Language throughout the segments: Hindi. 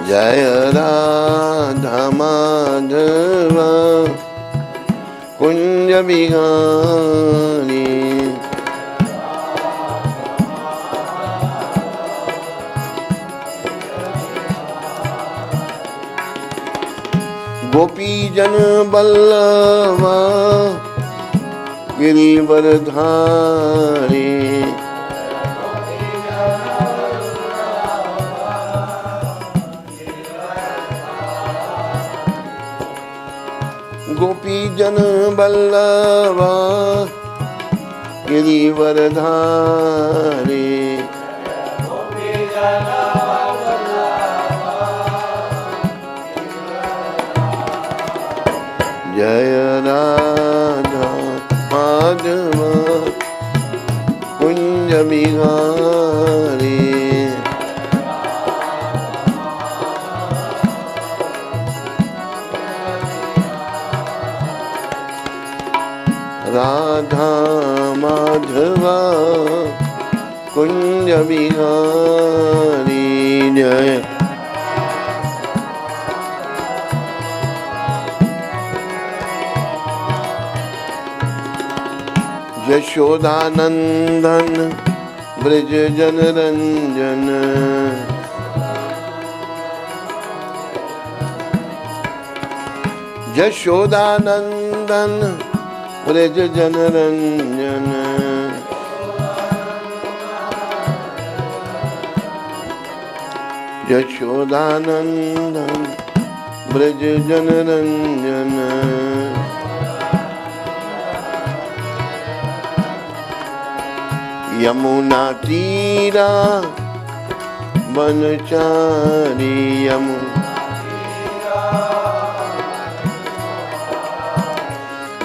जय राधा माधव कुंज बिहारी। गोपी जन बल्लभा गिरिवरधारी। गोपी जन बल्लभा गिरिवरधारी। जय राधा माधव कुंज बिहारी। राधा माधव कुंज बिहारी। जय यशोदानंदन ब्रज जनरंजन। यशोदानंदन ब्रज जनरंजन। यशोदानंदन ब्रज जनरंजन। यमुना तीरा वनचारी।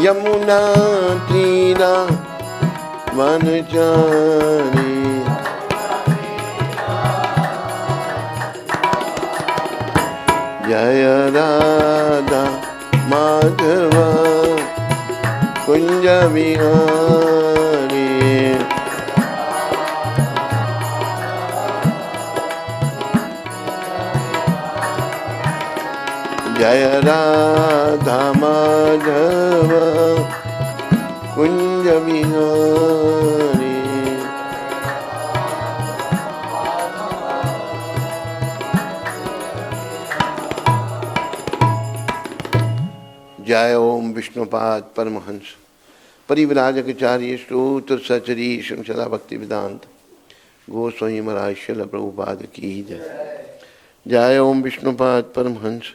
यमुना तीरा वनचारी। जय राधा माधव कुंज बिहारी। जय राधा माधव कुंज बिहारी। जय ओम विष्णुपाद परमहंस परिव्राजकाचार्य स्तोत्र सचरी श्रृंखला भक्ति वेदांत गोस्वामी महाराज श्रील प्रभुपाद की जय। जय ओम विष्णुपाद परमहंस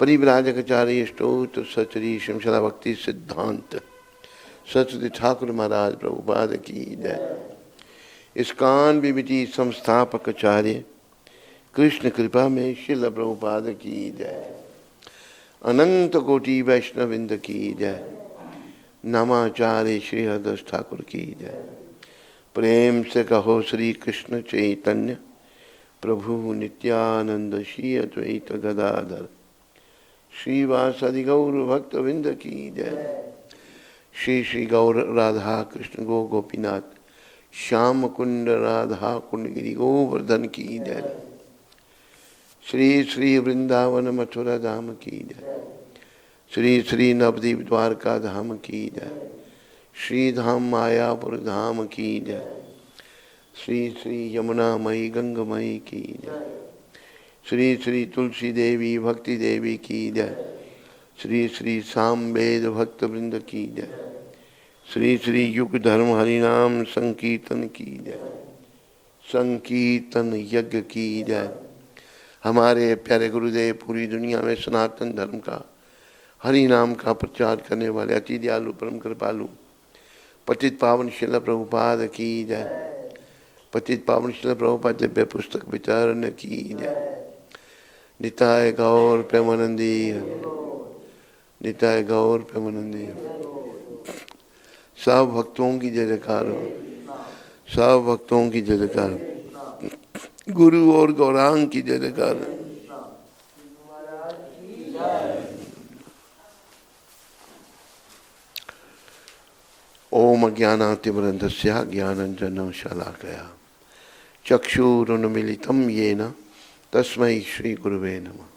परिव्राजकाचार्य स्तोत्र सचरी श्रृंखला भक्ति सिद्धांत सरस्वती ठाकुर महाराज प्रभुपाद की जय। इस्कान विविधि संस्थापक आचार्य कृष्ण कृपा में श्रील प्रभुपाद की जय। अनंत कोटि वैष्णविंद की जय। नामाचार्य श्री हरदास ठाकुर की जय। प्रेम से कहो श्री कृष्ण चैतन्य प्रभु नित्यानंद श्री अद्वैत गदाधर श्रीवासदि गौर भक्तविंद की जय। श्री श्री गौर राधा कृष्ण गो गोपीनाथ श्याम कुंड राधा कुंड गिरि गोवर्धन की जय। श्री श्री वृंदावन मथुरा धाम की जय। श्री श्री नवदीप द्वारका धाम की जय। श्री धाम मायापुर धाम की जय। श्री श्री यमुना मई गंगमयी की जय। श्री श्री तुलसी देवी भक्ति देवी की जय। श्री श्री सामवेद भक्त वृंद की जय। श्री श्री युग धर्म हरिनाम संकीर्तन की जय। संकीर्तन यज्ञ की जय। हमारे प्यारे गुरुदेव पूरी दुनिया में सनातन धर्म का हरि नाम का प्रचार करने वाले अति दयालु परम कृपालु पतित पावन श्रील प्रभुपाद की जय। पतित पावन श्रील प्रभुपाद दिव्य पुस्तक विचारण की जय। निताय गौर प्रेमानंदी निताय गौर प्रेमानंदी। सब भक्तों की जय जयकार हो। सब भक्तों की जय जयकार। गुरु और गौरांग की जय जयकार। ओम अज्ञानातिमरन्धस्य ज्ञानञ्जनं शलाकया चक्षुरुन्मीलितं येन तस्मै श्री गुरुवे नमः।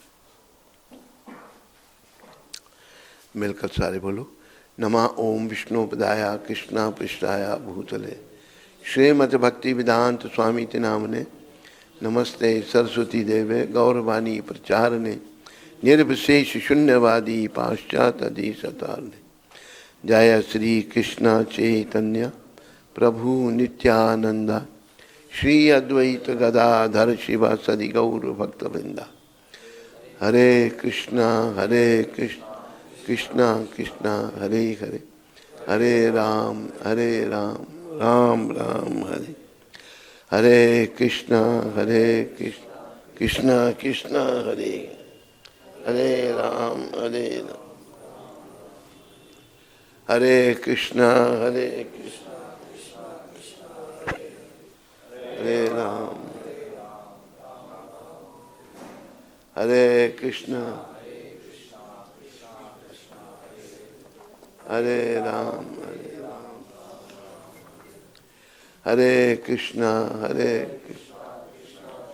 मिलकर सारे बोलो, नमः ओम विष्णुपदाय कृष्णा पृष्ठाय भूतले श्रीमद् भक्ति वेदांत स्वामी ते नामने नमस्ते सरस्वती देवे गौरवाणी प्रचारणे निर्विशेष शून्यवादी पाश्चात्य देशतारणे। जय श्री कृष्ण चैतन्य प्रभु नित्यानंदा श्री अद्वैत गदाधर शिव सदि गौर भक्तवृंदा। हरे कृष्णा कृष्णा कृष्णा हरे हरे, हरे राम राम राम हरे हरे कृष्णा कृष्णा कृष्णा हरे हरे राम हरे कृष्णा हरे राम हरे कृष्णा हरे राम हरे कृष्णा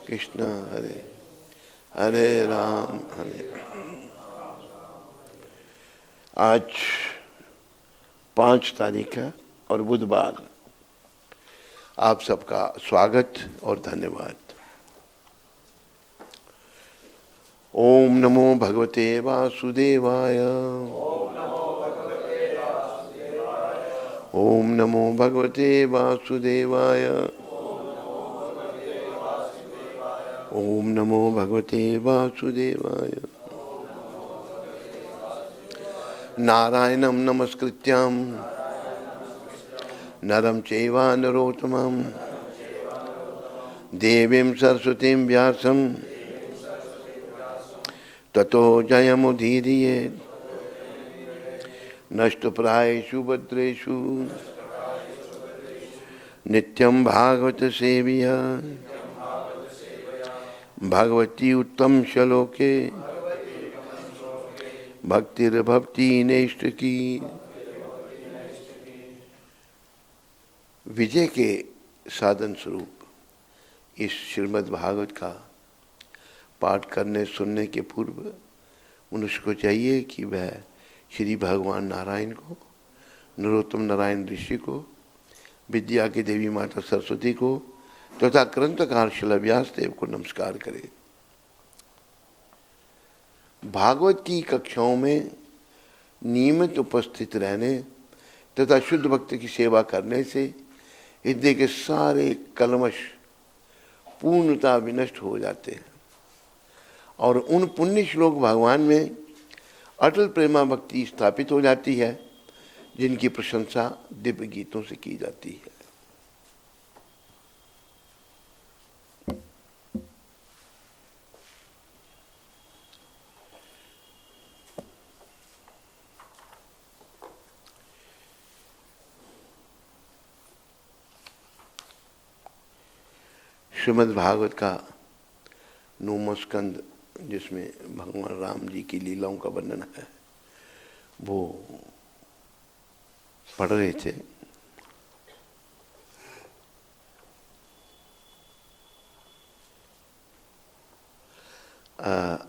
कृष्णा हरे हरे राम हरे। आज 5 तारीख है और बुधवार। आप सबका स्वागत और धन्यवाद। ओम नमो भगवते वासुदेवाय। ओम नमो भगवते वासुदेवाय। ओम नमो भगवते वासुदेवाय। नारायणं नमस्कृत्यं नरं चैव नरोत्तमं देवीं सरस्वतीं व्यासं ततो जयमुदीरयेत्। नष्टप्रायेषु भद्रेषु नित्यं भागवत सेविया भगवती उत्तम श्लोके भक्तिर्भवती नैष्ठिकी। विजय के साधन स्वरूप इस श्रीमद् भागवत का पाठ करने सुनने के पूर्व मनुष्य को चाहिए कि वह श्री भगवान नारायण को, नरोत्तम नारायण ऋषि को, विद्या की देवी माता सरस्वती को तथा ग्रंथकार श्रील व्यास देव को नमस्कार करे। भागवत की कक्षाओं में नियमित उपस्थित रहने तथा शुद्ध भक्त की सेवा करने से हृदय के सारे कलमश पूर्णता विनष्ट हो जाते हैं और उन पुण्य श्लोक भगवान में अटल प्रेमा भक्ति स्थापित हो जाती है, जिनकी प्रशंसा दिव्य गीतों से की जाती है। श्रीमद् भागवत का 9वां स्कंद, जिसमें भगवान राम जी की लीलाओं का वर्णन है, वो पढ़ रहे थे।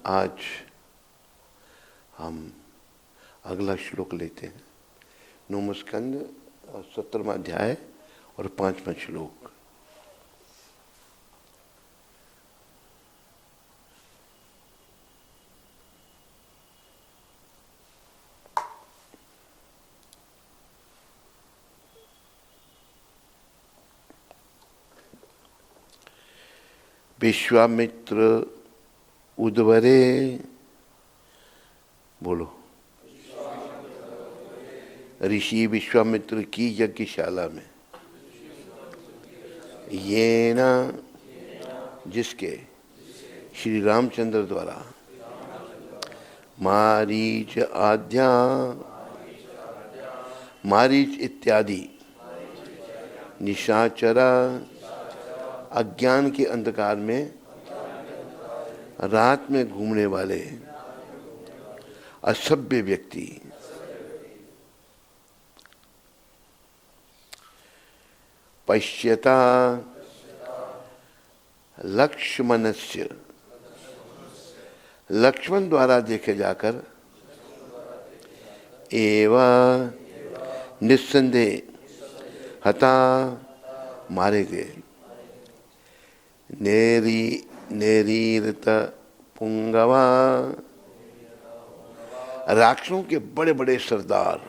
आज हम अगला श्लोक लेते हैं। 9वां स्कंद 17वां अध्याय और 5वां श्लोक। विश्वामित्र उद्वरे, बोलो, ऋषि विश्वामित्र की यज्ञशाला में, ये ना जिसके श्री रामचंद्र द्वारा मारीच आद्या मारीच इत्यादि निशाचरा अज्ञान के अंधकार में रात में घूमने वाले असभ्य व्यक्ति पश्यता लक्ष्मणस्य लक्ष्मण द्वारा देखे जाकर एवं निस्संदेह हता मारे गए। नेरीरत पुंगवा, राक्षसों के बड़े बड़े सरदार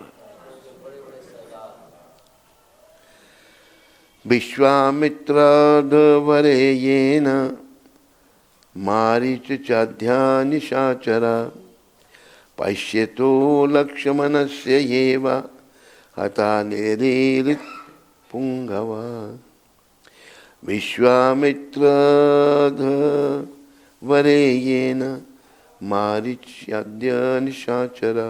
विश्वामित्राद्वरेयेन मारीच चाध्या निशाचरा पश्यतो लक्ष्मणस्य एव हता नेरीरित पुंगवा। विश्वामित्राद्वरेयेन मारीच्याद्य निशाचरा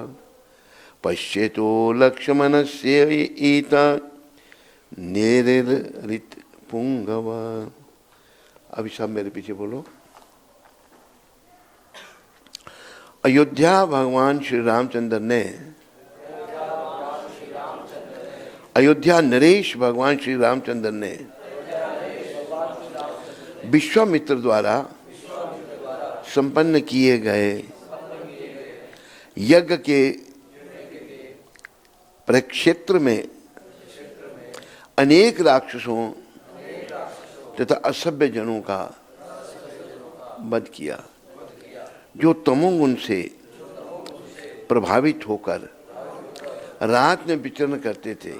पश्यतो लक्ष्मणस्य एता नेरित पुंगवा। अभी सब मेरे पीछे बोलो। अयोध्या भगवान श्री रामचंद्र ने, अयोध्या नरेश भगवान श्री रामचंद्र ने विश्वामित्र द्वारा संपन्न किए गए यज्ञ के परिक्षेत्र में अनेक राक्षसों तथा असभ्य जनों का वध किया, जो तमोगुण से प्रभावित होकर रात में विचरण करते थे।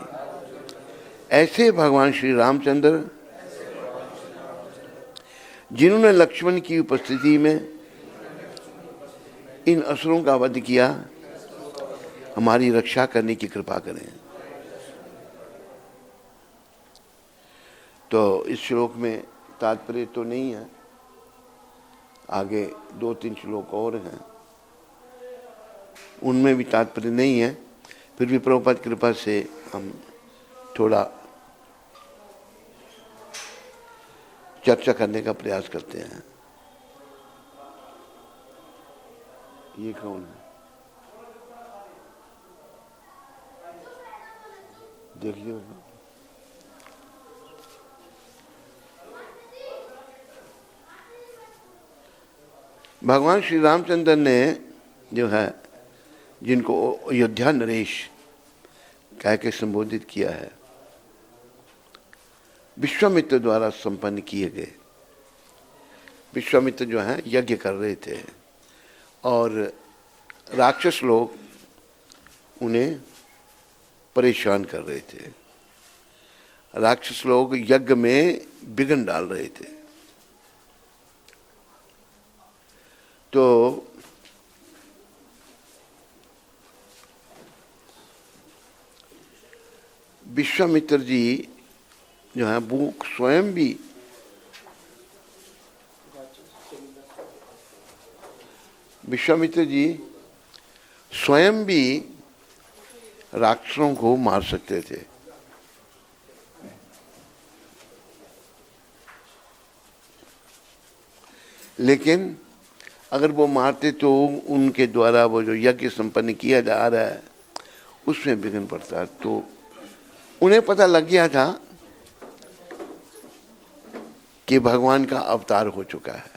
ऐसे भगवान श्री रामचंद्र, जिन्होंने लक्ष्मण की उपस्थिति में इन असुरों का वध किया, हमारी रक्षा करने की कृपा करें। तो इस श्लोक में तात्पर्य तो नहीं है, आगे 2-3 श्लोक और हैं, उनमें भी तात्पर्य नहीं है। फिर भी प्रभुपाद कृपा से हम थोड़ा चर्चा करने का प्रयास करते हैं। ये कौन है? देखिए, भगवान श्री रामचंद्र ने जो है, जिनको अयोध्या नरेश कह के संबोधित किया है, विश्वामित्र द्वारा संपन्न किए गए। विश्वामित्र जो है यज्ञ कर रहे थे और राक्षस लोग उन्हें परेशान कर रहे थे। राक्षस लोग यज्ञ में विघ्न डाल रहे थे। तो विश्वामित्र जी जो है वो स्वयं भी राक्षसों को मार सकते थे, लेकिन अगर वो मारते तो उनके द्वारा वो जो यज्ञ संपन्न किया जा रहा है उसमें विघ्न पड़ता है। तो उन्हें पता लग गया था कि भगवान का अवतार हो चुका है।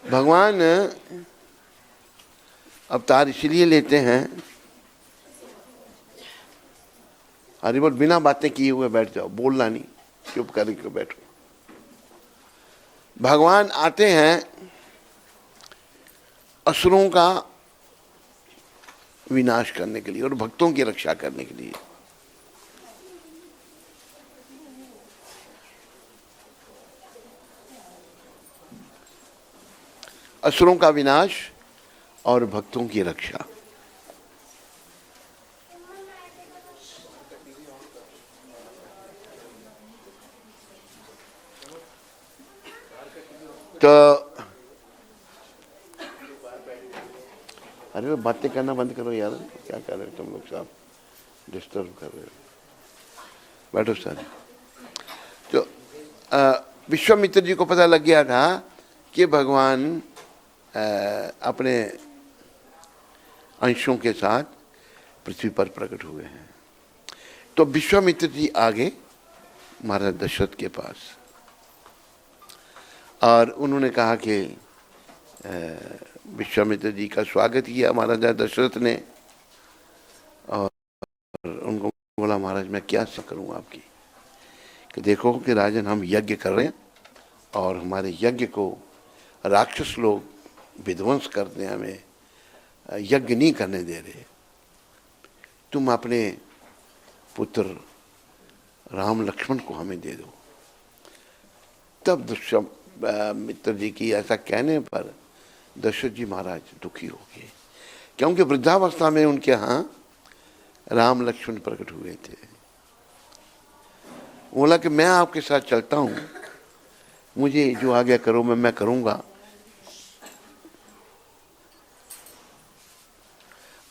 भगवान अवतार इसलिए लेते हैं, हरि बोल, बिना बातें किए हुए बैठ जाओ, बोलना नहीं, चुप करके बैठो। भगवान आते हैं असुरों का विनाश करने के लिए और भक्तों की रक्षा करने के लिए। असुरों का विनाश और भक्तों की रक्षा। तो अरे बातें करना बंद करो यार, क्या कर रहे हो तुम लोग, साहब डिस्टर्ब कर रहे हो, बैठो सर। तो विश्वामित्र जी को पता लग गया था कि भगवान अपने अंशों के साथ पृथ्वी पर प्रकट हुए हैं। तो विश्वामित्र जी आगे महाराज दशरथ के पास। और उन्होंने कहा कि विश्वामित्र जी का स्वागत किया महाराजा दशरथ ने, और उनको बोला महाराज मैं क्या सेवा करूं आपकी। कि देखो कि राजन हम यज्ञ कर रहे हैं और हमारे यज्ञ को राक्षस लोग विध्वंस करते हैं, हमें यज्ञ नहीं करने दे रहे, तुम अपने पुत्र राम लक्ष्मण को हमें दे दो। तब विश्वामित्र जी की ऐसा कहने पर दशरथ जी महाराज दुखी हो गए, क्योंकि वृद्धावस्था में उनके यहाँ राम लक्ष्मण प्रकट हुए थे। बोला कि मैं आपके साथ चलता हूं, मुझे जो आज्ञा करो मैं करूंगा,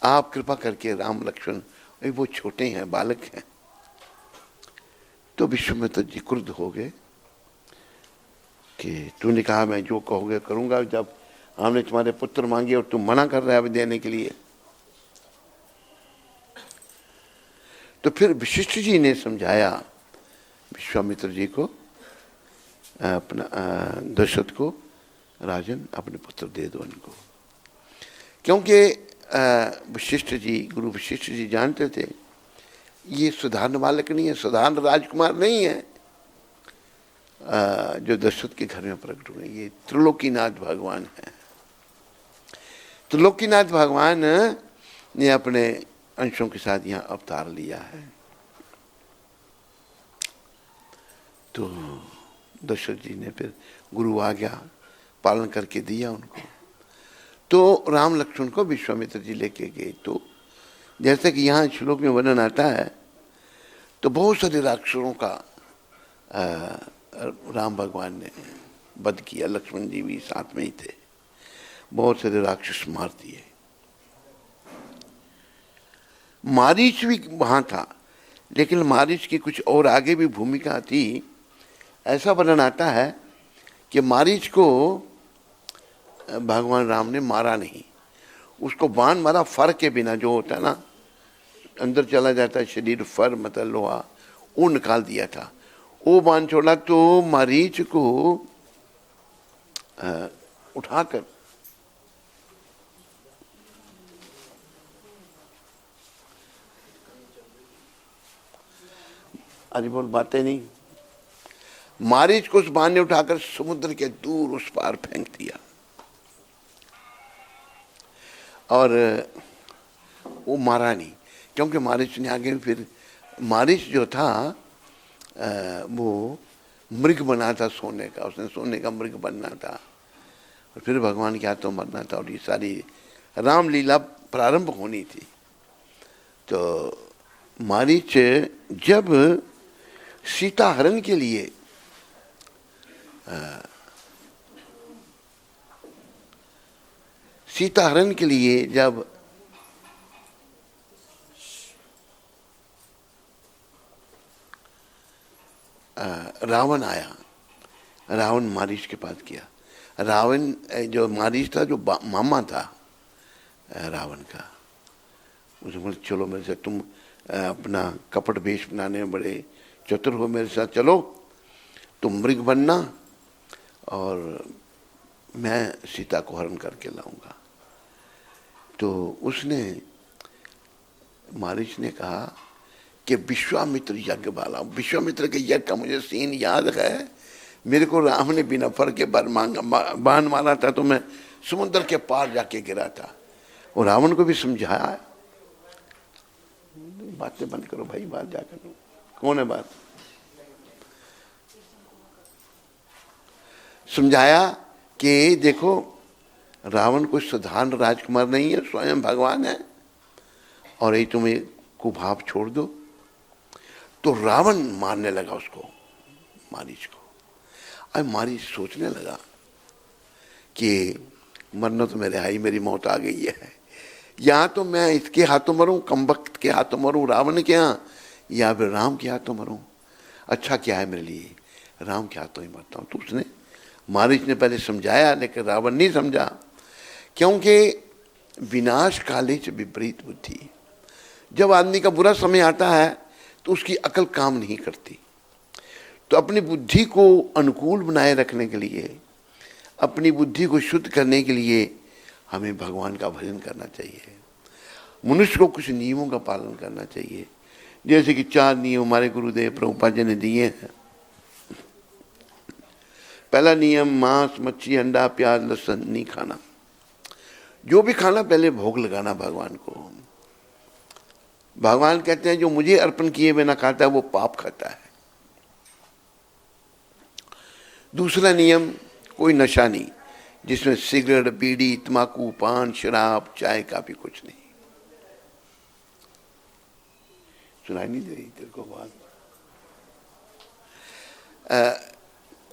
आप कृपा करके राम लक्ष्मण, वो छोटे हैं, बालक हैं। तो विश्वामित्र जी क्रुद्ध हो गए कि तूने कहा मैं जो कहोगे करूंगा, जब हमने तुम्हारे पुत्र मांगे और तुम मना कर रहे हो देने के लिए। तो फिर वशिष्ठ जी ने समझाया विश्वामित्र जी को, अपना दशरथ को, राजन अपने पुत्र दे दो इनको। क्योंकि वशिष्ठ जी, गुरु वशिष्ठ जी जानते थे ये साधारण बालक नहीं है, साधारण राजकुमार नहीं है जो दशरथ के घर में प्रकट हुए, ये त्रिलोकीनाथ भगवान है। त्रिलोकीनाथ भगवान ने अपने अंशों के साथ यहाँ अवतार लिया है। तो दशरथ जी ने फिर गुरु आज्ञा पालन करके दिया उनको। तो राम लक्ष्मण को विश्वामित्र जी लेके गए। तो जैसे कि यहाँ श्लोक में वर्णन आता है, तो बहुत सारे राक्षसों का राम भगवान ने वध किया, लक्ष्मण जी भी साथ में ही थे, बहुत सारे राक्षस मार दिए। मारीच भी वहां था, लेकिन मारीच की कुछ और आगे भी भूमिका थी। ऐसा वर्णन आता है कि मारीच को भगवान राम ने मारा नहीं, उसको बाण मारा फर के बिना, जो होता है ना अंदर चला जाता है शरीर, फर मतलब लोहा, वो निकाल दिया था। वो बाण छोड़ा तो मारीच को उठाकर अरे बोल बातें नहीं, मारीच को उस बाण ने उठाकर समुद्र के दूर उस पार फेंक दिया। और वो मारा नहीं, क्योंकि मारीच ने आगे फिर, मारीच जो था वो मृग बना था सोने का, उसने सोने का मृग बनना था और फिर भगवान के हाथों मरना था, और ये सारी रामलीला प्रारंभ होनी थी। तो मारीच जब सीता हरण के लिए जब रावण आया, रावण मारीच के पास गया। रावण जो मारीच था, जो मामा था रावण का, उसे बोले चलो मेरे साथ, तुम अपना कपट वेश बनाने में बड़े चतुर हो, मेरे साथ चलो, तुम मृग बनना और मैं सीता को हरण करके लाऊंगा। तो उसने, मारीच ने कहा कि विश्वामित्र यज्ञ वाला, विश्वामित्र के यज्ञ का मुझे सीन याद है, मेरे को राम ने बिना फर के बाण मारा था तो मैं समुद्र के पार जाके गिरा था। और रावण को भी समझाया, बातें बंद करो भाई, बात जाकर कौन है बात, समझाया कि देखो रावण कोई साधारण राजकुमार नहीं है, स्वयं भगवान है, और ये तुम्हें कुभाव छोड़ दो। तो रावण मारने लगा उसको, मारीच को। अब मारीच सोचने लगा कि मरना तो मेरे आई, मेरी मौत आ गई है, या तो मैं इसके हाथों मरूं, कमबख्त के हाथों मरूं रावण के यहाँ, या फिर राम के हाथों मरूं, अच्छा क्या है मेरे लिए, राम के हाथों ही मरता हूं। तो उसने, मारीच ने पहले समझाया, लेकिन रावण नहीं समझा, क्योंकि विनाश काले च विपरीत बुद्धि, जब आदमी का बुरा समय आता है तो उसकी अकल काम नहीं करती। तो अपनी बुद्धि को अनुकूल बनाए रखने के लिए अपनी बुद्धि को शुद्ध करने के लिए हमें भगवान का भजन करना चाहिए। मनुष्य को कुछ नियमों का पालन करना चाहिए, जैसे कि 4 नियम हमारे गुरुदेव प्रभुपाद जी ने दिए हैं। पहला नियम, मांस मच्छी अंडा प्याज लहसुन नहीं खाना। जो भी खाना पहले भोग लगाना भगवान को। भगवान कहते हैं जो मुझे अर्पण किए बिना खाता है वो पाप खाता है। दूसरा नियम, कोई नशा नहीं, जिसमें सिगरेट बीड़ी तंबाकू पान शराब चाय काफी कुछ नहीं। सुनाई नहीं दे रही तेरे को बात?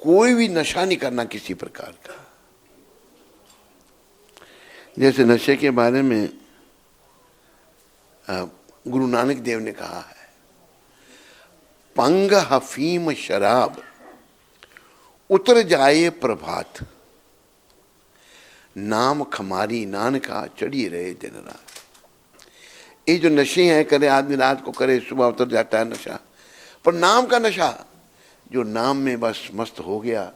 कोई भी नशा नहीं करना किसी प्रकार का। जैसे नशे के बारे में गुरु नानक देव ने कहा है, पंग हफीम शराब उतर जाए प्रभात, नाम खमारी नानका चढ़ी रहे दिन रात। ये जो नशे हैं, करे आदमी रात को करे, सुबह उतर जाता है नशा, पर नाम का नशा, जो नाम में बस मस्त हो गया,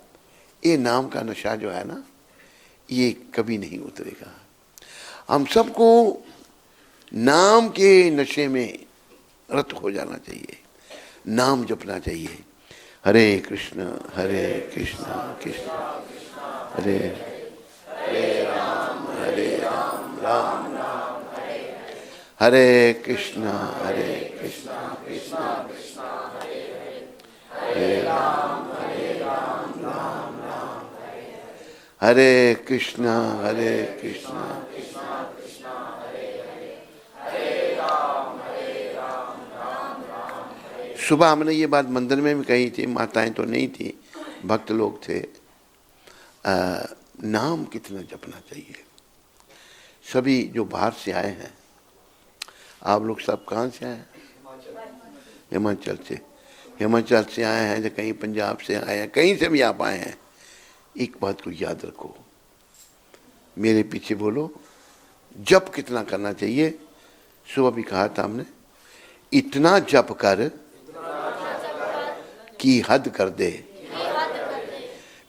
ये नाम का नशा जो है ना, ये कभी नहीं उतरेगा। हम सबको नाम के नशे में रत हो जाना चाहिए, नाम जपना चाहिए। हरे कृष्ण कृष्ण हरे राम राम हरे कृष्ण कृष्ण कृष्ण हरे राम राम राम हरे कृष्ण कृष्ण सुबह हमने ये बात मंदिर में भी कही थी, माताएं तो नहीं थी, भक्त लोग थे। नाम कितना जपना चाहिए। सभी जो बाहर से आए हैं, आप लोग सब कहाँ से आए हैं? हिमाचल से। हिमाचल से आए हैं, या कहीं पंजाब से आए हैं, कहीं से भी आप आए हैं, एक बात को याद रखो, मेरे पीछे बोलो, जप कितना करना चाहिए। सुबह भी कहा था हमने, इतना जप कर कि हद कर दे,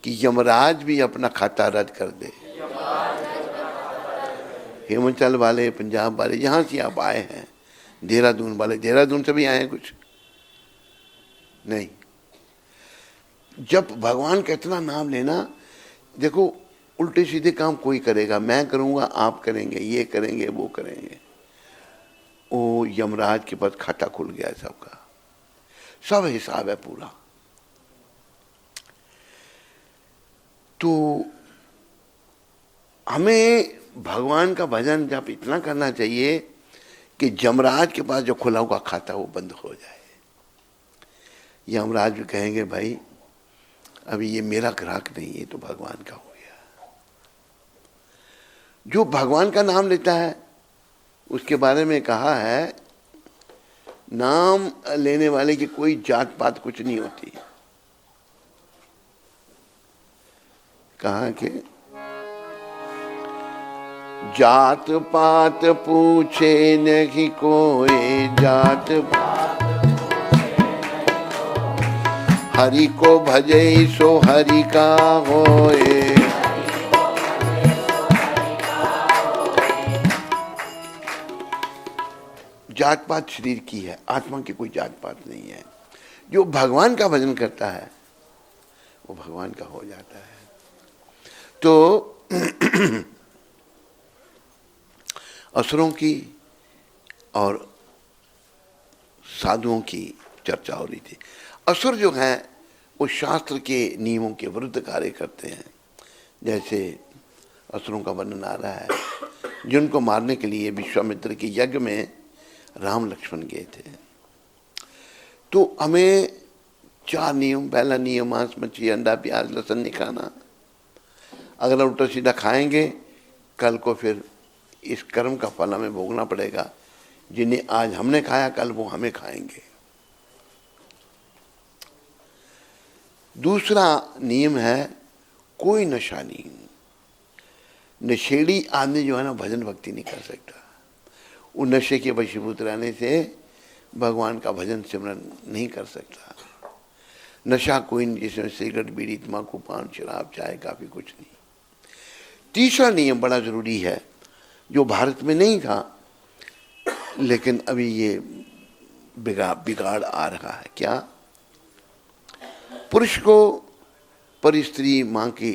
कि यमराज भी अपना खाता रद्द कर दे। हिमाचल वाले, पंजाब वाले, जहाँ से आप आए हैं, देहरादून वाले, देहरादून से भी आए हैं कुछ नहीं। जब भगवान का इतना नाम लेना, देखो उल्टे सीधे काम कोई करेगा, मैं करूँगा आप करेंगे, ये करेंगे वो करेंगे, वो यमराज के पास खाता खुल गया है सबका, सब हिसाब है पूरा। तो हमें भगवान का भजन जब इतना करना चाहिए कि यमराज के पास जो खुला हुआ खाता वो बंद हो जाए। यमराज भी कहेंगे भाई अभी ये मेरा ग्राहक नहीं, ये तो भगवान का हो गया। जो भगवान का नाम लेता है उसके बारे में कहा है, नाम लेने वाले की कोई जात पात कुछ नहीं होती। कहा कि जात पात पूछे नहीं कोई, जात पात हरि को भजे सो हरि का होए। जात पात शरीर की है, आत्मा की कोई जात पात नहीं है। जो भगवान का भजन करता है वो भगवान का हो जाता है। तो असुरों की और साधुओं की चर्चा हो रही थी। असुर जो हैं वो शास्त्र के नियमों के विरुद्ध कार्य करते हैं। जैसे असुरों का वर्णन आ रहा है, जिनको मारने के लिए विश्वामित्र के यज्ञ में राम लक्ष्मण गए थे। तो हमें 4 नियम, पहला नियम मांस मच्छी अंडा प्याज लहसुन नहीं खाना। अगर हम उल्टा सीधा खाएंगे कल को फिर इस कर्म का फल हमें भोगना पड़ेगा। जिन्हें आज हमने खाया कल वो हमें खाएंगे। दूसरा नियम है कोई नशा नहीं। नशेड़ी आदमी जो है ना भजन भक्ति नहीं कर सकता। वो नशे के वशीभूत रहने से भगवान का भजन सिमरन नहीं कर सकता। नशा कोई नहीं जिसमें सिगरेट बीड़ी तंबाकू पान शराब चाय काफी कुछ नहीं। तीसरा नियम बड़ा जरूरी है जो भारत में नहीं था, लेकिन अभी ये बिगाड़ आ रहा है। क्या? पुरुष को पर स्त्री मां की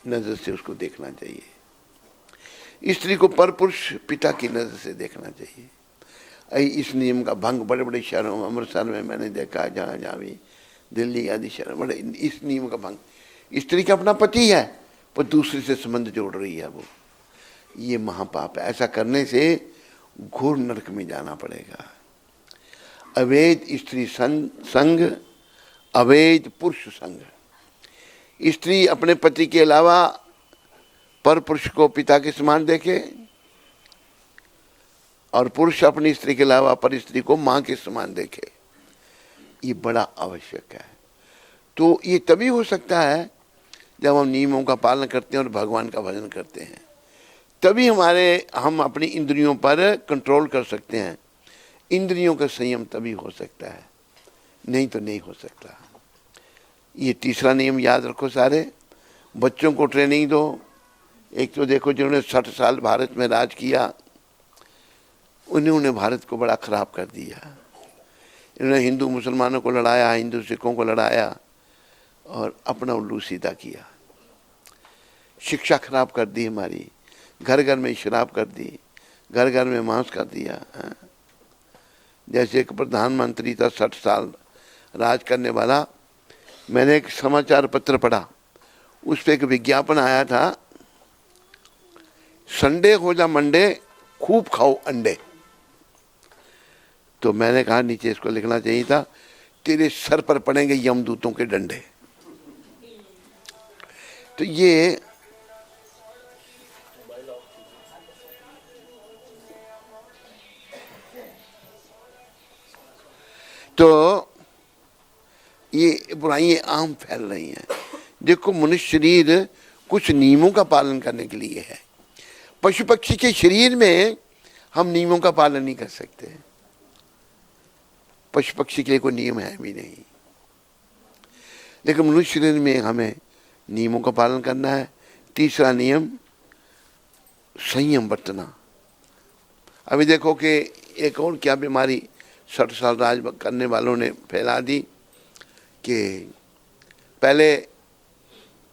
नजर से उसको देखना चाहिए, स्त्री को पर पुरुष पिता की नजर से देखना चाहिए। इस नियम का भंग बड़े बड़े शहरों में, अमृतसर में मैंने देखा, जहाँ भी, दिल्ली आदि शहर बड़े, इस नियम का भंग। स्त्री का अपना पति है पर दूसरे से संबंध जोड़ रही है वो, ये महापाप है। ऐसा करने से घोर नरक में जाना पड़ेगा। अवैध स्त्री संग, अवैध पुरुष संग। स्त्री अपने पति के अलावा पर पुरुष को पिता के समान देखे, और पुरुष अपनी स्त्री के अलावा पर स्त्री को मां के समान देखे, ये बड़ा आवश्यक है। तो ये तभी हो सकता है जब हम नियमों का पालन करते हैं और भगवान का भजन करते हैं, तभी हम अपनी इंद्रियों पर कंट्रोल कर सकते हैं। इंद्रियों का संयम तभी हो सकता है, नहीं तो नहीं हो सकता। ये तीसरा नियम याद रखो सारे। बच्चों को ट्रेनिंग दो। एक तो देखो जिन्होंने 60 साल भारत में राज किया, उन्होंने भारत को बड़ा खराब कर दिया। इन्होंने हिंदू मुसलमानों को लड़ाया, हिंदू सिखों को लड़ाया और अपना उल्लू सीधा किया। शिक्षा खराब कर दी हमारी, घर घर में शराब कर दी, घर घर में मांस कर दिया। जैसे एक प्रधानमंत्री था 60 साल राज करने वाला, मैंने एक समाचार पत्र पढ़ा, उस पर एक विज्ञापन आया था, संडे हो जा मंडे, खूब खाओ अंडे। तो मैंने कहा नीचे इसको लिखना चाहिए था, तेरे सर पर पड़ेंगे यमदूतों के डंडे। तो ये बुराइयां आम फैल रही हैं। देखो मनुष्य शरीर कुछ नियमों का पालन करने के लिए है। पशु पक्षी के शरीर में हम नियमों का पालन नहीं कर सकते। पशु पक्षी के लिए कोई नियम है भी नहीं, लेकिन मनुष्य शरीर में हमें नियमों का पालन करना है। तीसरा नियम संयम बरतना। अभी देखो कि एक और क्या बीमारी 60 साल राज करने वालों ने फैला दी कि पहले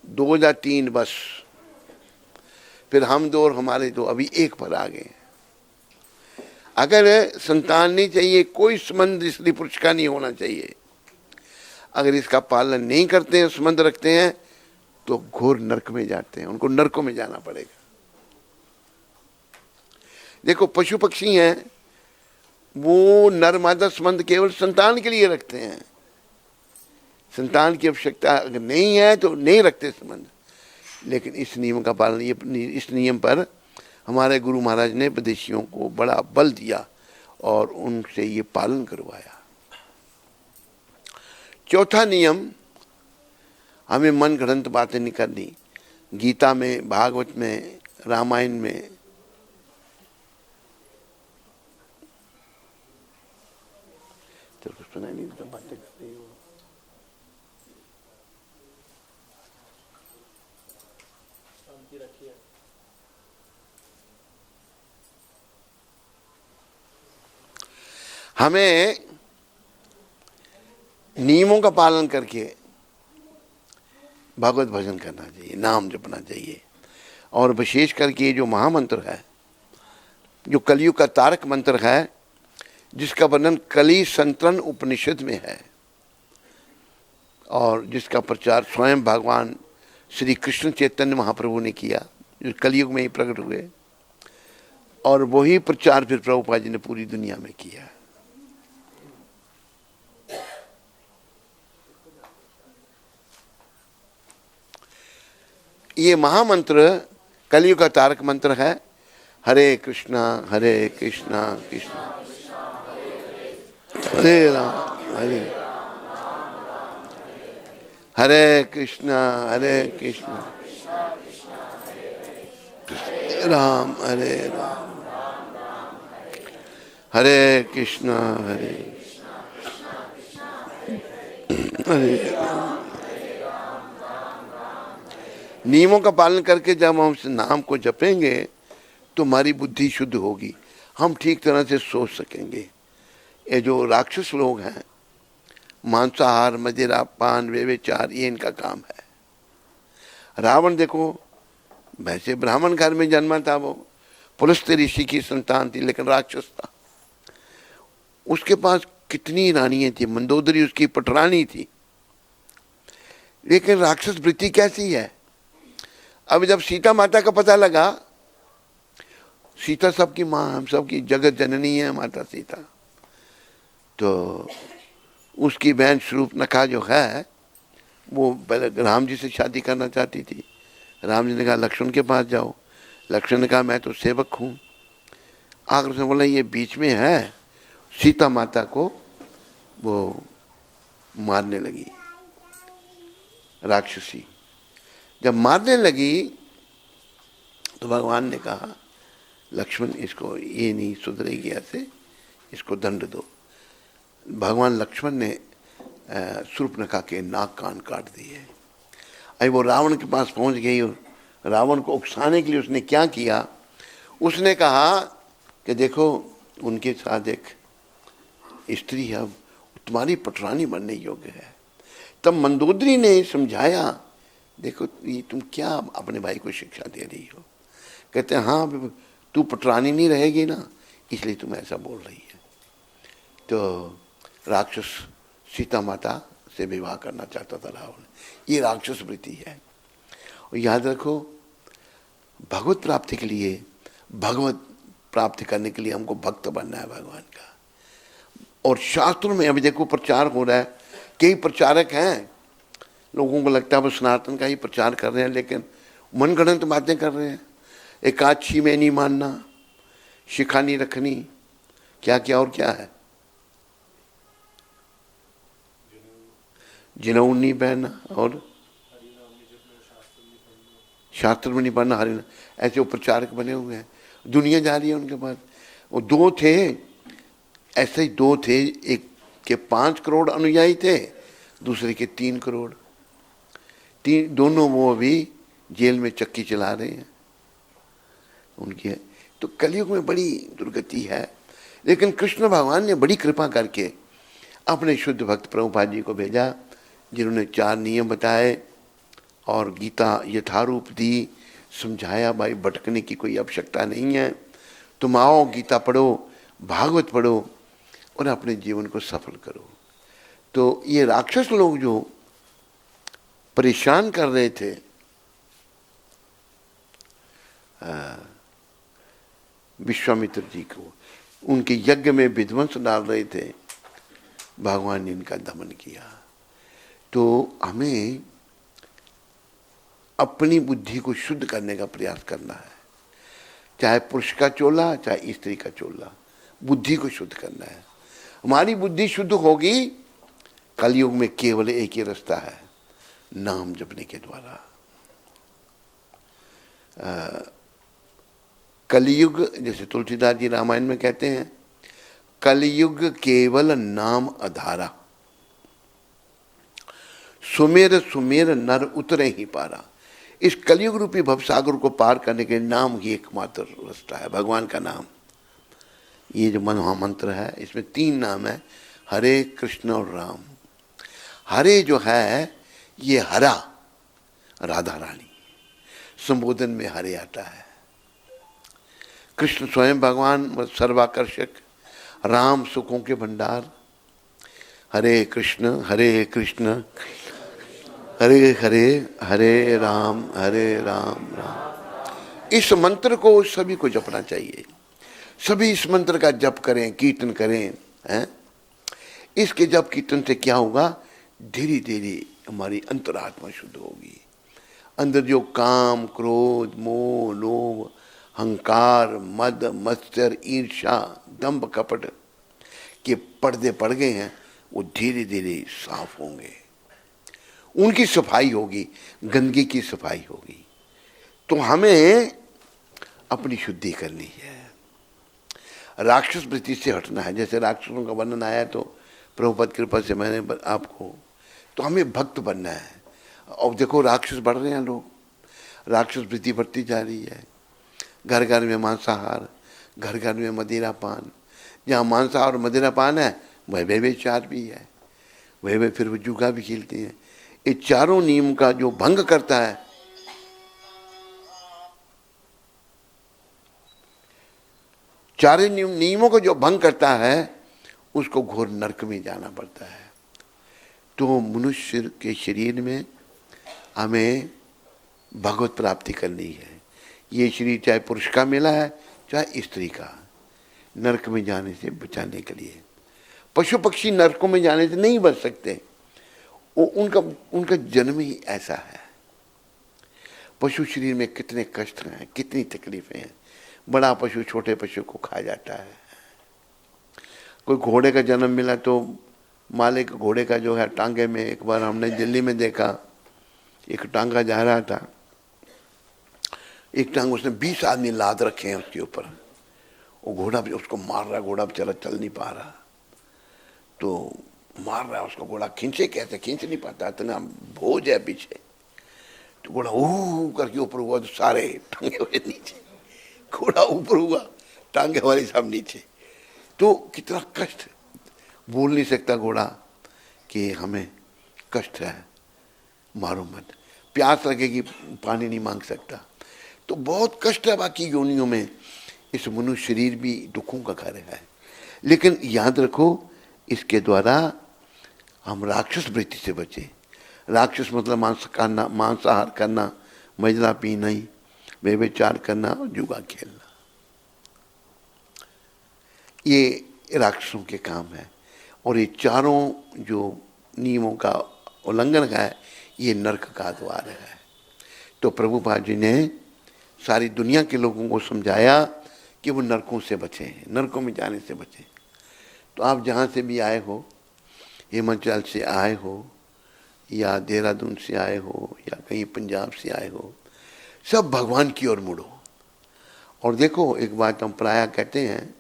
2 या 3 बस, फिर हम 2 और हमारे 2, अभी 1 पर आ गए। अगर संतान नहीं चाहिए, कोई संबंध स्त्री पुरुष का नहीं होना चाहिए, अगर इसका पालन नहीं करते हैं, संबंध रखते हैं, तो घोर नरक में जाते हैं, उनको नरकों में जाना पड़ेगा। देखो पशु पक्षी हैं, वो नर मादा संबंध केवल संतान के लिए रखते हैं। संतान की आवश्यकता अगर नहीं है तो नहीं रखते संबंध। लेकिन इस नियम का पालन, इस नियम पर हमारे गुरु महाराज ने विदेशियों को बड़ा बल दिया और उनसे ये पालन करवाया। चौथा नियम, हमें मन गढ़ंत बातें नहीं करनी। गीता में, भागवत में, रामायण में तो कुछ सुनाई नहीं देता, बातें कर रही हो। हमें नियमों का पालन करके भगवत भजन करना चाहिए, नाम जपना चाहिए। और विशेष करके जो महामंत्र है, जो कलियुग का तारक मंत्र है, जिसका वर्णन कली संतरण उपनिषद में है और जिसका प्रचार स्वयं भगवान श्री कृष्ण चैतन्य महाप्रभु ने किया, जो कलयुग में ही प्रकट हुए, और वही प्रचार फिर प्रभुपाद जी ने पूरी दुनिया में किया। ये महामंत्र कलियुग का तारक मंत्र है। हरे कृष्णा कृष्णा हरे राम हरे कृष्णा राम हरे कृष्णा हरे नियमों का पालन करके जब हम उस नाम को जपेंगे तो हमारी बुद्धि शुद्ध होगी, हम ठीक तरह से सोच सकेंगे। ये जो राक्षस लोग हैं, मांसाहार, मदिरा, पान, व्यभिचार, ये इनका काम है। रावण देखो, वैसे ब्राह्मण घर में जन्मा था, वो पुलस्त्य ऋषि की संतान थी, लेकिन राक्षस था। उसके पास कितनी रानियां थी, मंदोदरी उसकी पटरानी थी, लेकिन राक्षस वृत्ति कैसी है। अब जब सीता माता का पता लगा, सीता सबकी माँ, हम सबकी जगत जननी है माता सीता, तो उसकी बहन शूर्पणखा जो है वो पहले राम जी से शादी करना चाहती थी। राम जी ने कहा लक्ष्मण के पास जाओ। लक्ष्मण ने कहा मैं तो सेवक हूँ। आखिर उसने बोला ये बीच में है, सीता माता को वो मारने लगी राक्षसी। जब मारने लगी तो भगवान ने कहा लक्ष्मण इसको ये नहीं सुधरेगी ऐसे, इसको दंड दो। भगवान लक्ष्मण ने शूर्पणखा के नाक कान काट दिए। अभी वो रावण के पास पहुंच गई और रावण को उकसाने के लिए उसने क्या किया, उसने कहा कि देखो उनके साथ एक स्त्री है, तुम्हारी पटरानी बनने योग्य है। तब मंदोदरी ने समझाया, देखो ये तुम क्या अपने भाई को शिक्षा दे रही हो। कहते हैं हाँ तू पटरानी नहीं रहेगी ना, इसलिए तुम ऐसा बोल रही है। तो राक्षस सीता माता से विवाह करना चाहता था रावण। ये राक्षस वृत्ति है। और याद रखो, भगवत प्राप्ति के लिए, भगवत प्राप्ति करने के लिए हमको भक्त बनना है भगवान का। और शास्त्रों में अभी देखो प्रचार हो रहा है, कई प्रचारक हैं, लोगों को लगता है वो सनातन का ही प्रचार कर रहे हैं, लेकिन मनगढ़ंत बातें कर रहे हैं। एकादशी में नहीं मानना, शिखा नहीं रखनी, क्या क्या और क्या है, जिनऊ नहीं पहनना, और शास्त्र में नहीं पढ़ना, हरिना, ऐसे वो प्रचारक बने हुए हैं, दुनिया जा रही है उनके पास। वो दो थे, ऐसे ही दो थे, एक के 5 करोड़ अनुयायी थे, दूसरे के 3 करोड़। दोनों वो अभी जेल में चक्की चला रहे हैं उनकी। तो कलयुग में बड़ी दुर्गति है, लेकिन कृष्ण भगवान ने बड़ी कृपा करके अपने शुद्ध भक्त प्रभुपाद जी को भेजा, जिन्होंने 4 नियम बताए और गीता यथारूप दी, समझाया भाई भटकने की कोई आवश्यकता नहीं है, तुम आओ गीता पढ़ो, भागवत पढ़ो और अपने जीवन को सफल करो। तो ये राक्षस लोग जो परेशान कर रहे थे विश्वामित्र जी को, उनके यज्ञ में विध्वंस डाल रहे थे, भगवान ने इनका दमन किया। तो हमें अपनी बुद्धि को शुद्ध करने का प्रयास करना है, चाहे पुरुष का चोला चाहे स्त्री का चोला, बुद्धि को शुद्ध करना है। हमारी बुद्धि शुद्ध होगी, कलयुग में केवल एक ही रास्ता है, नाम जपने के द्वारा। कलयुग, जैसे तुलसीदास जी रामायण में कहते हैं, कलयुग केवल नाम आधारा, सुमेर सुमेर नर उतरे ही पारा। इस कलयुग रूपी भवसागर को पार करने के नाम ही एकमात्र रास्ता है, भगवान का नाम। ये जो महामंत्र है, इसमें 3 नाम है, हरे कृष्ण और राम। हरे जो है ये हरा, राधा रानी, संबोधन में हरे आता है। कृष्ण स्वयं भगवान सर्वाकर्षक, राम सुखों के भंडार। हरे कृष्ण हरे हरे हरे राम राम। इस मंत्र को सभी को जपना चाहिए, सभी इस मंत्र का जप करें, कीर्तन करें, हैं। इसके जप कीर्तन से क्या होगा, धीरे धीरे हमारी अंतरात्मा शुद्ध होगी। अंदर जो काम, क्रोध, मोह, लोभ, अहंकार, मद, मत्सर, ईर्ष्या, दंभ, कपट के पर्दे पड़ गए हैं, वो धीरे धीरे साफ होंगे, उनकी सफाई होगी, गंदगी की सफाई होगी। तो हमें अपनी शुद्धि करनी है, राक्षस वृत्ति से हटना है। जैसे राक्षसों का वर्णन आया तो प्रभुपद कृपा से मैंने आपको, तो हमें भक्त बनना है। और देखो राक्षस बढ़ रहे हैं लोग, राक्षस वृत्ति बढ़ती जा रही है। घर घर में मांसाहार, घर घर में मदिरा पान। जहाँ मांसाहार और मदिरा पान है वह व्यभिचार भी है, वह फिर वो जुआ भी खेलते हैं। ये चारों नियम का जो भंग करता है, चारों नियमों को जो भंग करता है उसको घोर नरक में जाना पड़ता है। तो मनुष्य के शरीर में हमें भगवत प्राप्ति करनी है। ये शरीर चाहे पुरुष का मिला है चाहे स्त्री का, नरक में जाने से बचाने के लिए। पशु पक्षी नरकों में जाने से नहीं बच सकते, वो उनका जन्म ही ऐसा है। पशु शरीर में कितने कष्ट हैं, कितनी तकलीफें हैं। बड़ा पशु छोटे पशु को खा जाता है। कोई घोड़े का जन्म मिला तो मालिक घोड़े का जो है टांगे में, एक बार हमने दिल्ली में देखा, एक टांगा जा रहा था, एक टांग उसने 20 आदमी लाद रखे हैं उसके ऊपर। वो घोड़ा भी उसको मार रहा, घोड़ा बेचारा चल नहीं पा रहा, तो मार रहा है उसको। घोड़ा खींचे कैसे, खींच नहीं पाता, इतना बोझ है पीछे। तो घोड़ा ऊ करके ऊपर हुआ तो सारे टांगे वाले नीचे, घोड़ा ऊपर हुआ, टांगे वाले सब नीचे। तो कितना कष्ट, बोल नहीं सकता घोड़ा कि हमें कष्ट है, मारो मत। प्यास लगेगी, पानी नहीं मांग सकता। तो बहुत कष्ट है बाकी योनियों में। इस मनुष्य शरीर भी दुखों का घर है। लेकिन याद रखो, इसके द्वारा हम राक्षस वृत्ति से बचे। राक्षस मतलब मांसाहार करना, मदिरा पीना, व्यभिचार करना और जुआ खेलना, ये राक्षसों के काम है। और ये चारों जो नियमों का उल्लंघन है, ये नरक का द्वार है। तो प्रभुपाद जी ने सारी दुनिया के लोगों को समझाया कि वो नरकों से बचें, नरकों में जाने से बचें। तो आप जहाँ से भी आए हो, हिमाचल से आए हो या देहरादून से आए हो या कहीं पंजाब से आए हो, सब भगवान की ओर मुड़ो। और देखो, एक बात हम प्रायः कहते हैं,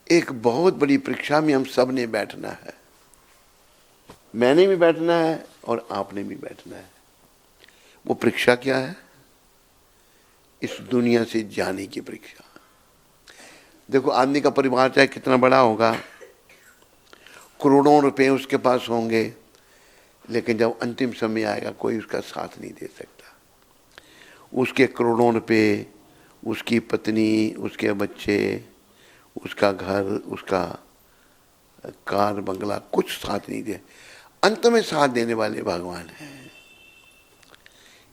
एक बहुत बड़ी परीक्षा में हम सब ने बैठना है। मैंने भी बैठना है और आपने भी बैठना है। वो परीक्षा क्या है? इस दुनिया से जाने की परीक्षा। देखो, आदमी का परिवार चाहे कितना बड़ा होगा, करोड़ों रुपए उसके पास होंगे, लेकिन जब अंतिम समय आएगा कोई उसका साथ नहीं दे सकता। उसके करोड़ों रुपए, उसकी पत्नी, उसके बच्चे, उसका घर, उसका कार बंगला, कुछ साथ नहीं दे। अंत में साथ देने वाले भगवान हैं।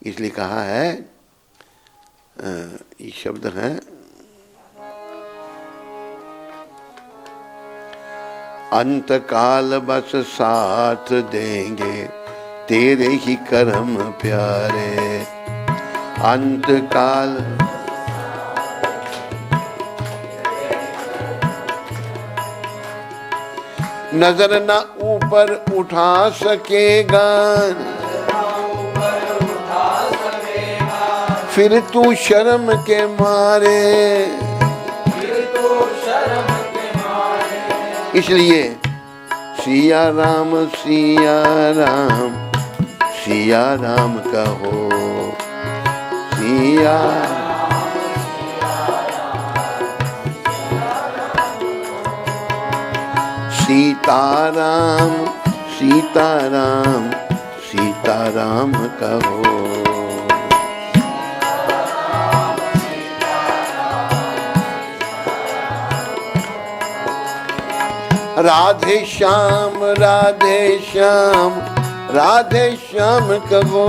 इसलिए कहा है, ये शब्द है, अंत काल बस साथ देंगे तेरे ही कर्म प्यारे। अंत काल नजर न ऊपर उठा सकेगा, फिर तू शर्म के मारे। इसलिए सिया राम सिया राम, सिया राम कहो, सिया सीताराम, सीताराम, सीताराम कहो। राधे श्याम, राधे श्याम, राधे श्याम कहो।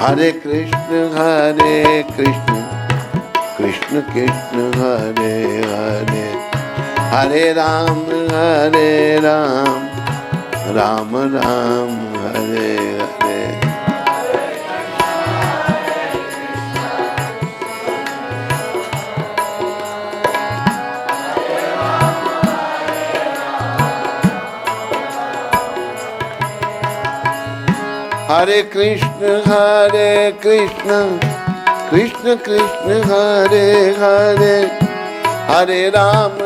हरे कृष्ण कृष्ण कृष्ण हरे हरे, हरे राम राम राम हरे हरे। हरे कृष्ण कृष्ण कृष्ण हरे हरे, हरे राम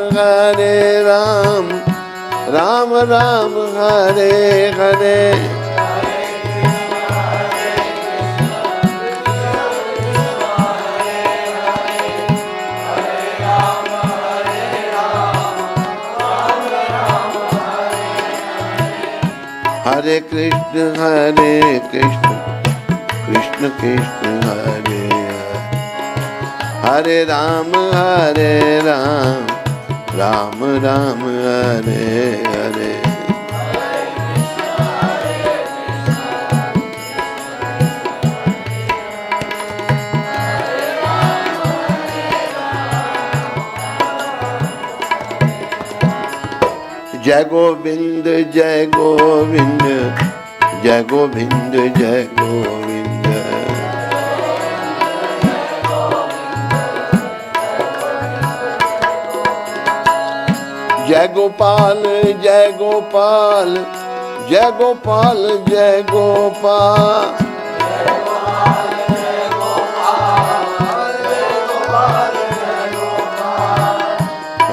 राम राम हरे हरे। हरे कृष्ण कृष्ण कृष्ण हरे हरे। हरे राम राम राम हरे हरे। जय गोविंद जय गोविंद जय गोविंद जय गोविंद। जय गोपाल जय गोपाल जय गोपाल जय गोपाल।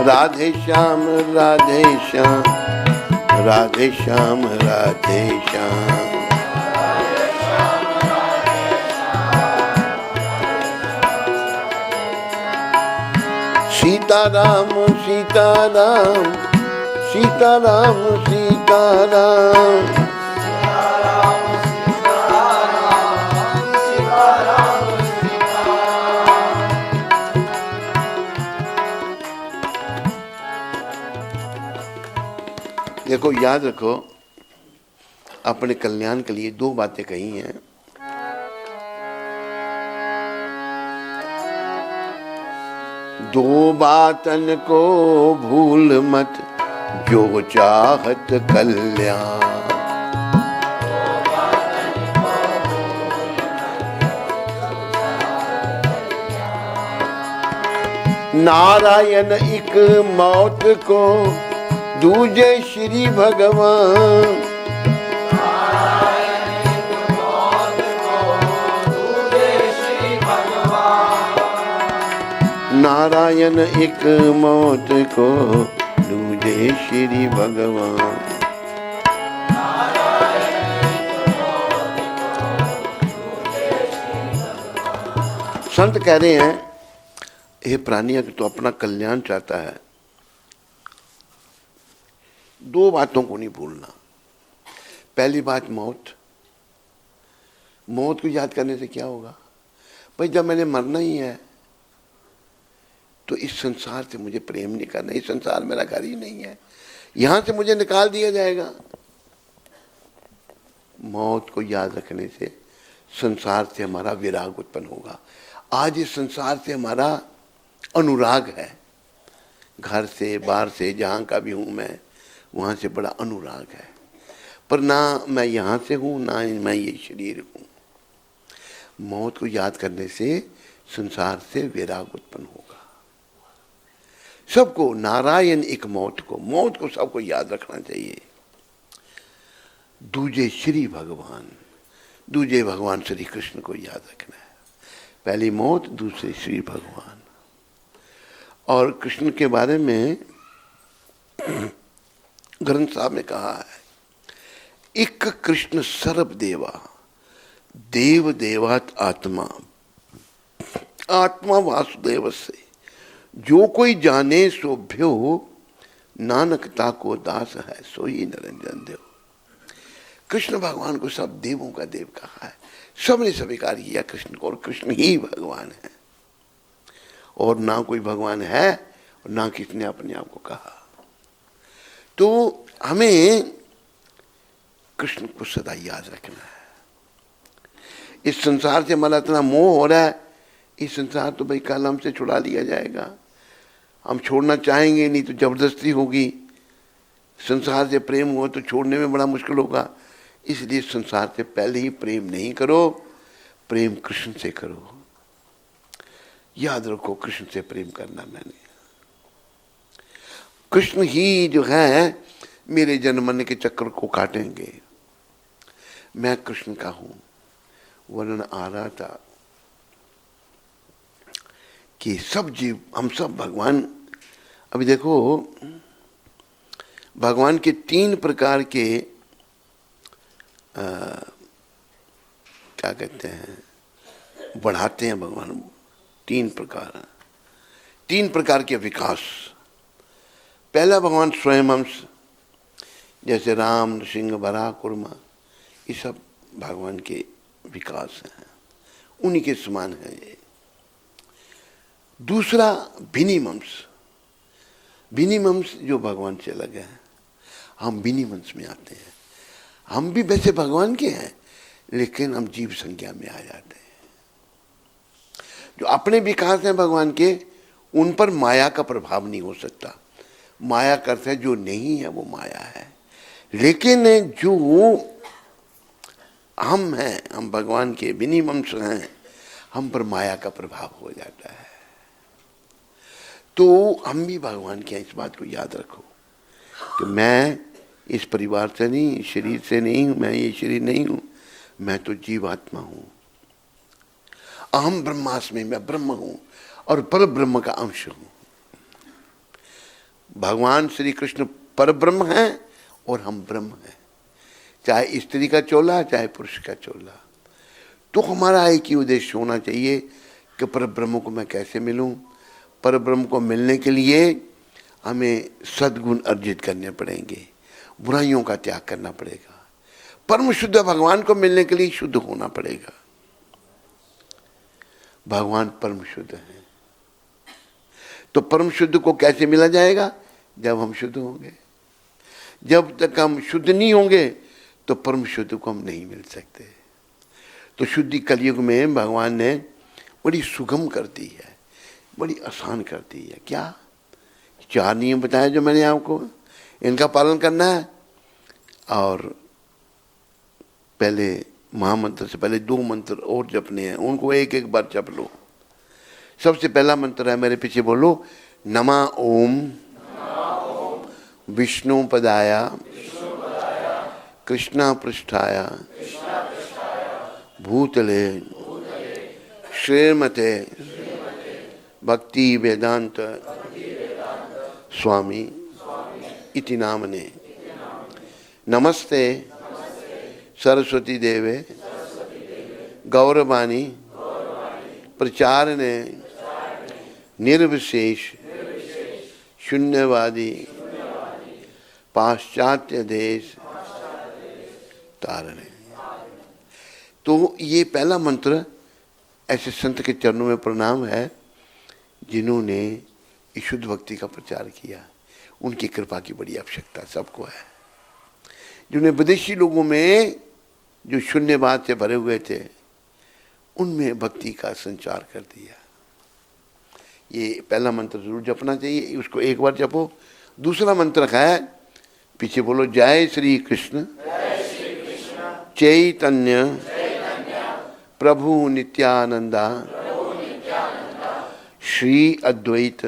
राधे श्याम राधे श्याम राधे श्याम राधे श्याम। सीताराम सीताराम सीताराम सीताराम। देखो याद रखो, अपने कल्याण के लिए दो बातें कही हैं। दो बातन को भूल मत जो चाहत कल्याण। नारायण एक मौत को दूजे श्री भगवान। नारायण एक मौत को दूजे श्री भगवान। संत कह रहे हैं, हे प्राणी, अगर तो अपना कल्याण चाहता है, दो बातों को नहीं भूलना। पहली बात मौत। मौत को याद करने से क्या होगा? भाई जब मैंने मरना ही है तो इस संसार से मुझे प्रेम नहीं करना। इस संसार मेरा घर ही नहीं है, यहां से मुझे निकाल दिया जाएगा। मौत को याद रखने से संसार से हमारा विराग उत्पन्न होगा। आज इस संसार से हमारा अनुराग है, घर से बाहर से जहां का भी हूं मैं, वहां से बड़ा अनुराग है, पर ना मैं यहां से हूं ना मैं ये शरीर हूं। मौत को याद करने से संसार से विराग उत्पन्न होगा। सबको नारायण एक मौत को सबको याद रखना चाहिए। दूजे श्री भगवान, दूजे भगवान श्री कृष्ण को याद रखना है। पहली मौत, दूसरे श्री भगवान। और कृष्ण के बारे में ग्रंथ साहब ने कहा है, एक कृष्ण सर्व देवा देव देवात आत्मा आत्मा वासुदेव से जो कोई जाने सो भ्यो नानकता को दास है सो ही निरंजन देव। कृष्ण भगवान को सब देवों का देव कहा है, सबने स्वीकार किया कृष्ण को, और कृष्ण ही भगवान है और ना कोई भगवान है और ना किसी ने अपने आप को कहा। तो हमें कृष्ण को सदा याद रखना है। इस संसार से हमारा इतना मोह हो रहा है, इस संसार तो भाई कल हमसे छुड़ा लिया जाएगा। हम छोड़ना चाहेंगे नहीं तो जबरदस्ती होगी। संसार से प्रेम हो तो छोड़ने में बड़ा मुश्किल होगा। इसलिए संसार से पहले ही प्रेम नहीं करो, प्रेम कृष्ण से करो। याद रखो, कृष्ण से प्रेम करना। मैंने कृष्ण ही जो है मेरे जन्म मरने के चक्कर को काटेंगे। मैं कृष्ण का हूं। वर्णन आ रहा था कि सब जीव, हम सब भगवान अभी देखो भगवान के 3 प्रकार के क्या कहते हैं, बढ़ाते हैं भगवान 3 प्रकार के विकास। पहला भगवान स्वयं अंश, जैसे राम, नृसिंह, बराह, कुर्मा, ये सब भगवान के विकास हैं, उन्हीं के समान है ये। दूसरा विनिमंश, विनिमंश जो भगवान से अलग है, हम विनिमंश में आते हैं। हम भी वैसे भगवान के हैं, लेकिन हम जीव संज्ञा में आ जाते हैं। जो अपने विकास हैं भगवान के, उन पर माया का प्रभाव नहीं हो सकता। माया करते हैं जो नहीं है वो माया है, लेकिन जो हम हैं, हम भगवान के विनिमंश हैं, हम पर माया का प्रभाव हो जाता है। तो हम भी भगवान के, इस बात को याद रखो कि मैं इस परिवार से नहीं, शरीर से नहीं हूं, मैं ये शरीर नहीं हूं, मैं तो जीवात्मा हूं। अहम ब्रह्मास्मि, मैं ब्रह्म हूं और पर ब्रह्म का अंश हूं। भगवान श्री कृष्ण पर ब्रह्म है और हम ब्रह्म हैं, चाहे स्त्री का चोला चाहे पुरुष का चोला। तो हमारा एक ही उद्देश्य होना चाहिए कि पर ब्रह्म को मैं कैसे मिलूं। पर ब्रह्म को मिलने के लिए हमें सद्गुण अर्जित करने पड़ेंगे, बुराइयों का त्याग करना पड़ेगा। परम शुद्ध भगवान को मिलने के लिए शुद्ध होना पड़ेगा। भगवान परम शुद्ध है, तो परम शुद्ध को कैसे मिला जाएगा? जब हम शुद्ध होंगे। जब तक हम शुद्ध नहीं होंगे तो परम शुद्ध को हम नहीं मिल सकते। तो शुद्धि कलयुग में भगवान ने बड़ी सुगम कर दी है, बड़ी आसान कर दी है। क्या? 4 नियम बताए जो मैंने आपको, इनका पालन करना है। और पहले महामंत्र से पहले 2 मंत्र और जपने हैं, उनको एक एक बार जप लो। सबसे पहला मंत्र है, मेरे पीछे बोलो, नमा ओम विष्णु पदाया कृष्णा पृष्ठाया भूतले श्रीमते भक्ति वेदांत स्वामी इति नामने। नमस्ते सरस्वती देवे गौरवाणी प्रचारणे निर्विशेष शून्यवादी पाश्चात्य देश तारणे। तो ये पहला मंत्र ऐसे संत के चरणों में प्रणाम है जिन्होंने शुद्ध भक्ति का प्रचार किया। उनकी कृपा की बड़ी आवश्यकता सबको है। जिन्हें विदेशी लोगों में जो शून्यवाद से भरे हुए थे, उनमें भक्ति का संचार कर दिया। ये पहला मंत्र जरूर जपना चाहिए, उसको एक बार जपो। दूसरा मंत्र है, पीछे बोलो, जय श्री कृष्ण चैतन्य प्रभु नित्यानंदा श्री अद्वैत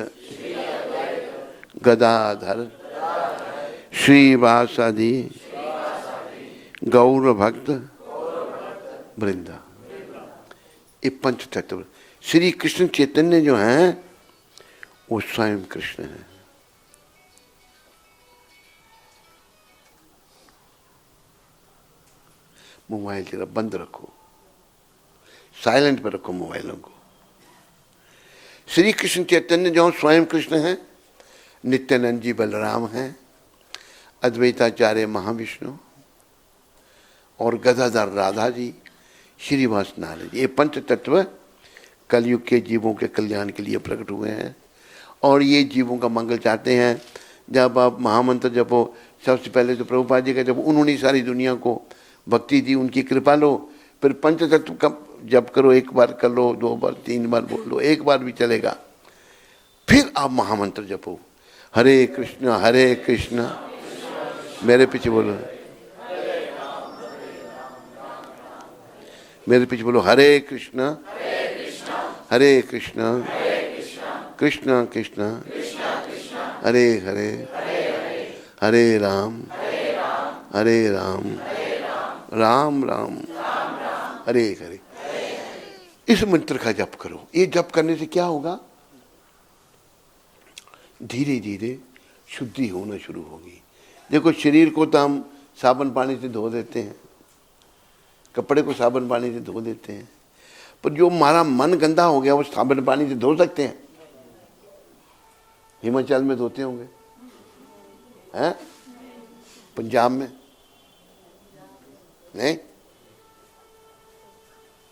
गदाधर श्रीवासादि गौर भक्त वृंदा। ये पंच तत्व। श्री कृष्ण चैतन्य जो हैं वो स्वयं कृष्ण है। मोबाइल जरा बंद रखो, साइलेंट पे रखो मोबाइलों को। श्री कृष्ण चैतन्य जो स्वयं कृष्ण है, नित्यानंद जी बलराम हैं, अद्वैताचार्य महाविष्णु और गदाधर राधा जी, श्रीवास नारायण। ये पंच तत्व कलयुग के जीवों के कल्याण के लिए प्रकट हुए हैं और ये जीवों का मंगल चाहते हैं। जब आप महामंत्र जपो, सबसे पहले तो प्रभुपाद जी का जब उन्होंने सारी दुनिया को भक्ति दी, उनकी कृपा लो। फिर पंच तत्व का जप करो, 1 बार कर लो, 2 बार 3 बार बोल लो, 1 बार भी चलेगा। फिर आप महामंत्र जपो, हरे कृष्ण, मेरे पीछे बोलो, मेरे पीछे बोलो, हरे कृष्ण कृष्ण कृष्ण हरे हरे, हरे राम राम राम हरे हरे। इस मंत्र का जप करो। ये जप करने से क्या होगा? धीरे धीरे शुद्धि होना शुरू होगी। देखो शरीर को तो हम साबुन पानी से धो देते हैं, कपड़े को साबुन पानी से धो देते हैं, पर जो हमारा मन गंदा हो गया वो साबुन पानी से धो सकते हैं? हिमाचल में धोते होंगे, हैं? पंजाब में नहीं,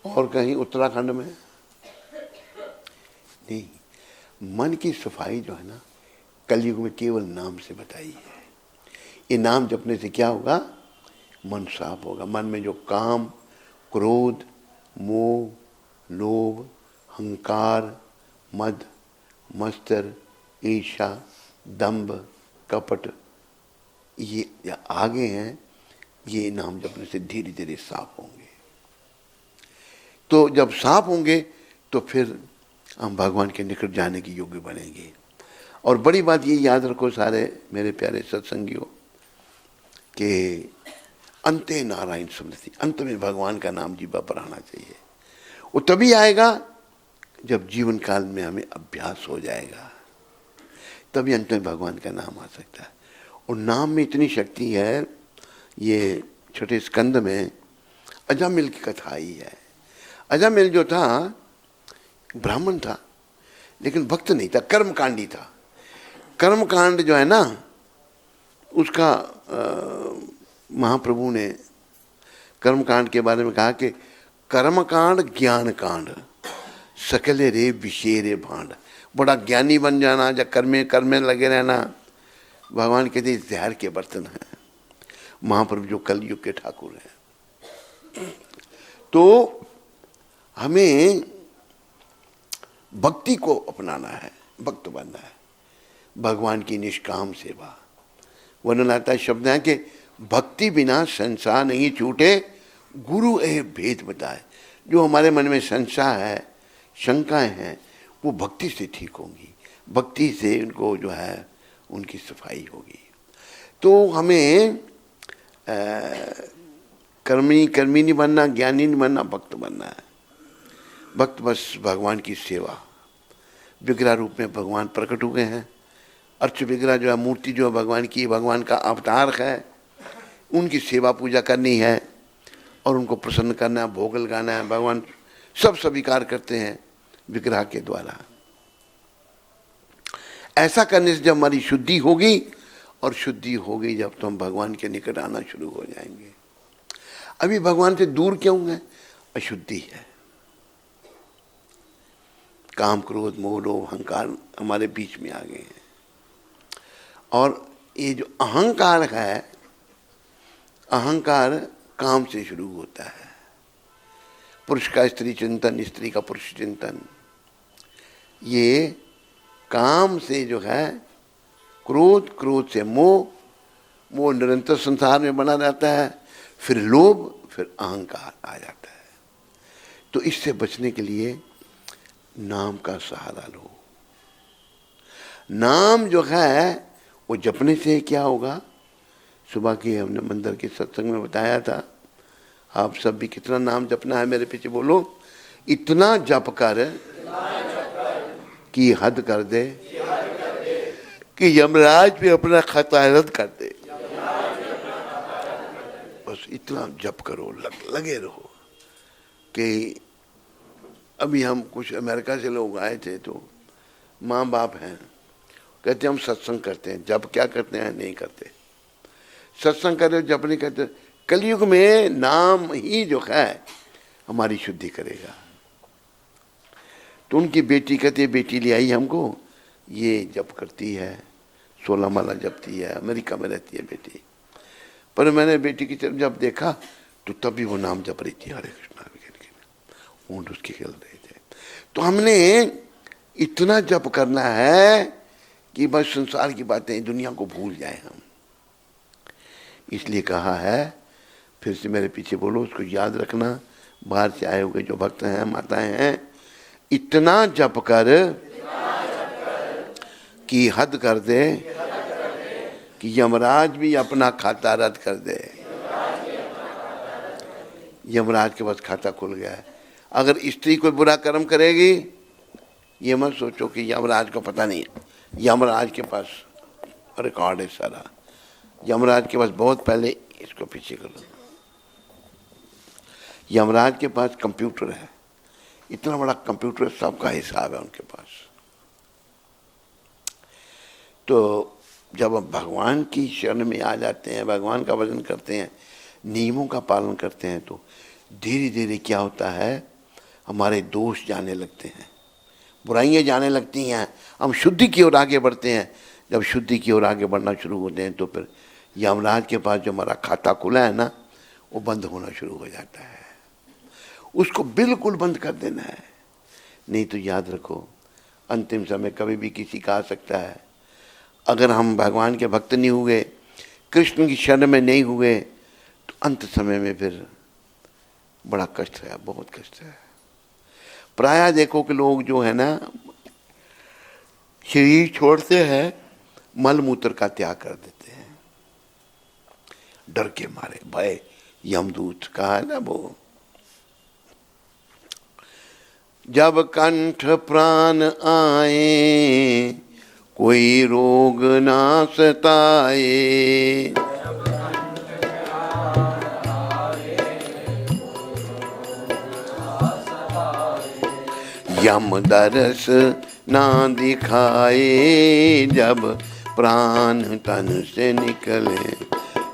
और कहीं उत्तराखंड में नहीं। मन की सफाई जो है ना, कलयुग में केवल नाम से बताई है। ये नाम जपने से क्या होगा? मन साफ होगा। मन में जो काम, क्रोध, मोह, लोभ, हंकार, मद, मत्सर, ईर्ष्या, दंभ, कपट, ये आगे हैं, ये नाम जपने से धीरे धीरे साफ होंगे। तो जब साफ होंगे तो फिर हम भगवान के निकट जाने की योग्य बनेंगे। और बड़ी बात ये याद रखो सारे मेरे प्यारे सत्संगियों, कि अंते नारायण स्मृति, अंत में भगवान का नाम जीवा पर आना चाहिए। वो तभी आएगा जब जीवन काल में हमें अभ्यास हो जाएगा, तभी अंत में भगवान का नाम आ सकता है। और नाम में इतनी शक्ति है, ये छठे स्कंद में अजामिल की कथा आई है। अजामिल जो था ब्राह्मण था, लेकिन भक्त नहीं था, कर्मकांडी था। कर्मकांड जो है ना, उसका महाप्रभु ने कर्मकांड के बारे में कहा कि कर्मकांड ज्ञान कांड सकले रे विशेरे भांड। बड़ा ज्ञानी बन जाना, जब कर्म में लगे रहना, भगवान कहते जहर के बर्तन हैं। महाप्रभु जो कलयुग के ठाकुर हैं। तो हमें भक्ति को अपनाना है, भक्त बनना है, भगवान की निष्काम सेवा। वर्णन आता है, शब्द है कि भक्ति बिना संसार नहीं छूटे, गुरु ए भेद बताए। जो हमारे मन में संशय है, शंकाएं हैं, वो भक्ति से ठीक होंगी, भक्ति से उनको जो है उनकी सफाई होगी। तो हमें कर्मी नहीं बनना, ज्ञानी नहीं बनना, भक्त बनना है। भक्त बस भगवान की सेवा। विग्रह रूप में भगवान प्रकट हुए हैं। अर्च विग्रह जो है, मूर्ति जो है भगवान की, भगवान का अवतार है। उनकी सेवा पूजा करनी है और उनको प्रसन्न करना है, भोग लगाना है। भगवान सब स्वीकार करते हैं विग्रह के द्वारा। ऐसा करने से जब हमारी शुद्धि होगी, और शुद्धि होगी जब तो हम भगवान के निकट आना शुरू हो जाएंगे। अभी भगवान से दूर क्यों है? अशुद्धि है। काम, क्रोध, मोह, लोभ, अहंकार हमारे बीच में आ गए हैं। और ये जो अहंकार है, अहंकार काम से शुरू होता है। पुरुष का स्त्री चिंतन, स्त्री का पुरुष चिंतन, ये काम से जो है क्रोध, क्रोध से मोह, मोह निरंतर संसार में बना रहता है, फिर लोभ, फिर अहंकार आ जाता है। तो इससे बचने के लिए नाम का सहारा लो। नाम जो है वो जपने से क्या होगा? सुबह की हमने मंदिर के सत्संग में बताया था। आप सब भी कितना नाम जपना है, मेरे पीछे बोलो। इतना जप कर कि हद कर दे, कि यमराज भी अपना खाता रद्द कर दे। बस इतना जप करो, लगे रहो। कि अभी हम कुछ अमेरिका से लोग आए थे, तो माँ बाप हैं, कहते हम सत्संग करते हैं, जप क्या करते हैं? नहीं करते। सत्संग कर रहे हो, जप नहीं करते। कलयुग में नाम ही जो है हमारी शुद्धि करेगा। तो उनकी बेटी कहती है, बेटी ले आई हमको, ये जप करती है, 16 माला जपती है, अमेरिका में रहती है बेटी। पर मैंने बेटी की तरफ जब देखा तो तभी वो नाम जप रही थी, हरे कृष्णा, ऊँट उसके खेल रहे थे। तो हमने इतना जप करना है कि बस संसार की बातें, दुनिया को भूल जाए हम। इसलिए कहा है, फिर से मेरे पीछे बोलो, उसको याद रखना। बाहर से आए हुए जो भक्त हैं, माताएं हैं, इतना जप कर कि हद कर दे, कि यमराज भी अपना खाता रद्द कर दे। यमराज के पास खाता खुल गया है। अगर स्त्री कोई बुरा कर्म करेगी, ये मत सोचो कि यमराज को पता नहीं है, यमराज के पास रिकॉर्ड है सारा। यमराज के पास बहुत पहले, इसको पीछे करो, यमराज के पास कंप्यूटर है, इतना बड़ा कंप्यूटर, सबका हिसाब है उनके पास। तो जब हम भगवान की शरण में आ जाते हैं, भगवान का भजन करते हैं, नियमों का पालन करते हैं, तो धीरे धीरे क्या होता है, हमारे दोष जाने लगते हैं, बुराइयां जाने लगती हैं, हम शुद्धि की ओर आगे बढ़ते हैं। जब शुद्धि की ओर आगे बढ़ना शुरू होते हैं तो फिर यमराज के पास जो हमारा खाता खुला है ना, वो बंद होना शुरू हो जाता है। उसको बिल्कुल बंद कर देना है, नहीं तो याद रखो अंतिम समय कभी भी किसी का आ सकता है। अगर हम भगवान के भक्त नहीं हुए, कृष्ण की शरण में नहीं हुए, तो अंत समय में फिर बड़ा कष्ट है, बहुत कष्ट है। प्रायः देखो कि लोग जो है ना, शरीर छोड़ते हैं, मल मूत्र का त्याग कर देते हैं, डर के मारे, भय, यमदूत कहा है ना वो, जब कंठ प्राण आए कोई रोग ना सताए, यम दरस ना दिखाए, जब प्राण तन से निकले,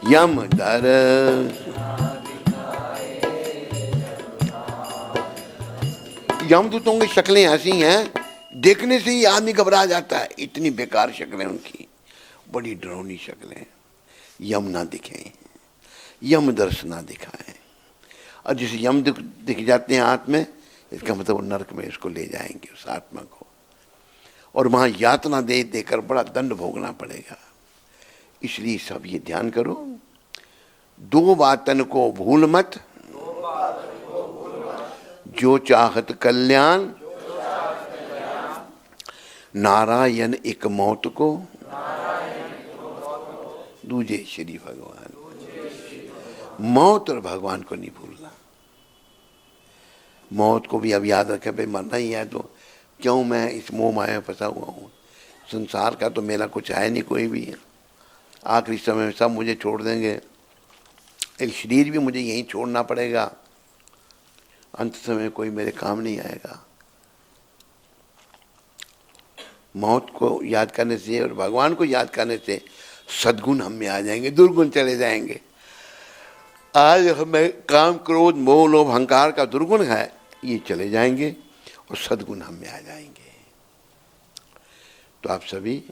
यम दरस। यमदूतों की शक्लें ऐसी हैं, देखने से ही आदमी घबरा जाता है, इतनी बेकार शक्लें उनकी, बड़ी डरावनी शक्लें। यम ना दिखे, यम दर्श ना दिखाए, और जिसे यम दिख जाते हैं हाथ में, इसका मतलब वो नरक में इसको ले जाएंगे उस आत्मा को, और वहां यातना दे देकर बड़ा दंड भोगना पड़ेगा। इसलिए सब ये ध्यान करो, दो बातन को भूल मत, जो चाहत कल्याण, नारायण एक मौत को, दूजे श्री भगवान। मौत और भगवान को नहीं भूलना। मौत को भी अब याद रखे, भाई मरना ही है, तो क्यों मैं इस मोह माया में फंसा हुआ हूँ। संसार का तो मेरा कुछ है नहीं कोई भी, आखिरी समय में सब मुझे छोड़ देंगे, एक शरीर भी मुझे यहीं छोड़ना पड़ेगा, अंत समय कोई मेरे काम नहीं आएगा। मौत को याद करने से और भगवान को याद करने से सद्गुण हम में आ जाएंगे, दुर्गुण चले जाएंगे। आज हमें काम, क्रोध, मोह, लोभ, अहंकार का दुर्गुण है, ये चले जाएंगे और सद्गुण हम में आ जाएंगे। तो आप सभी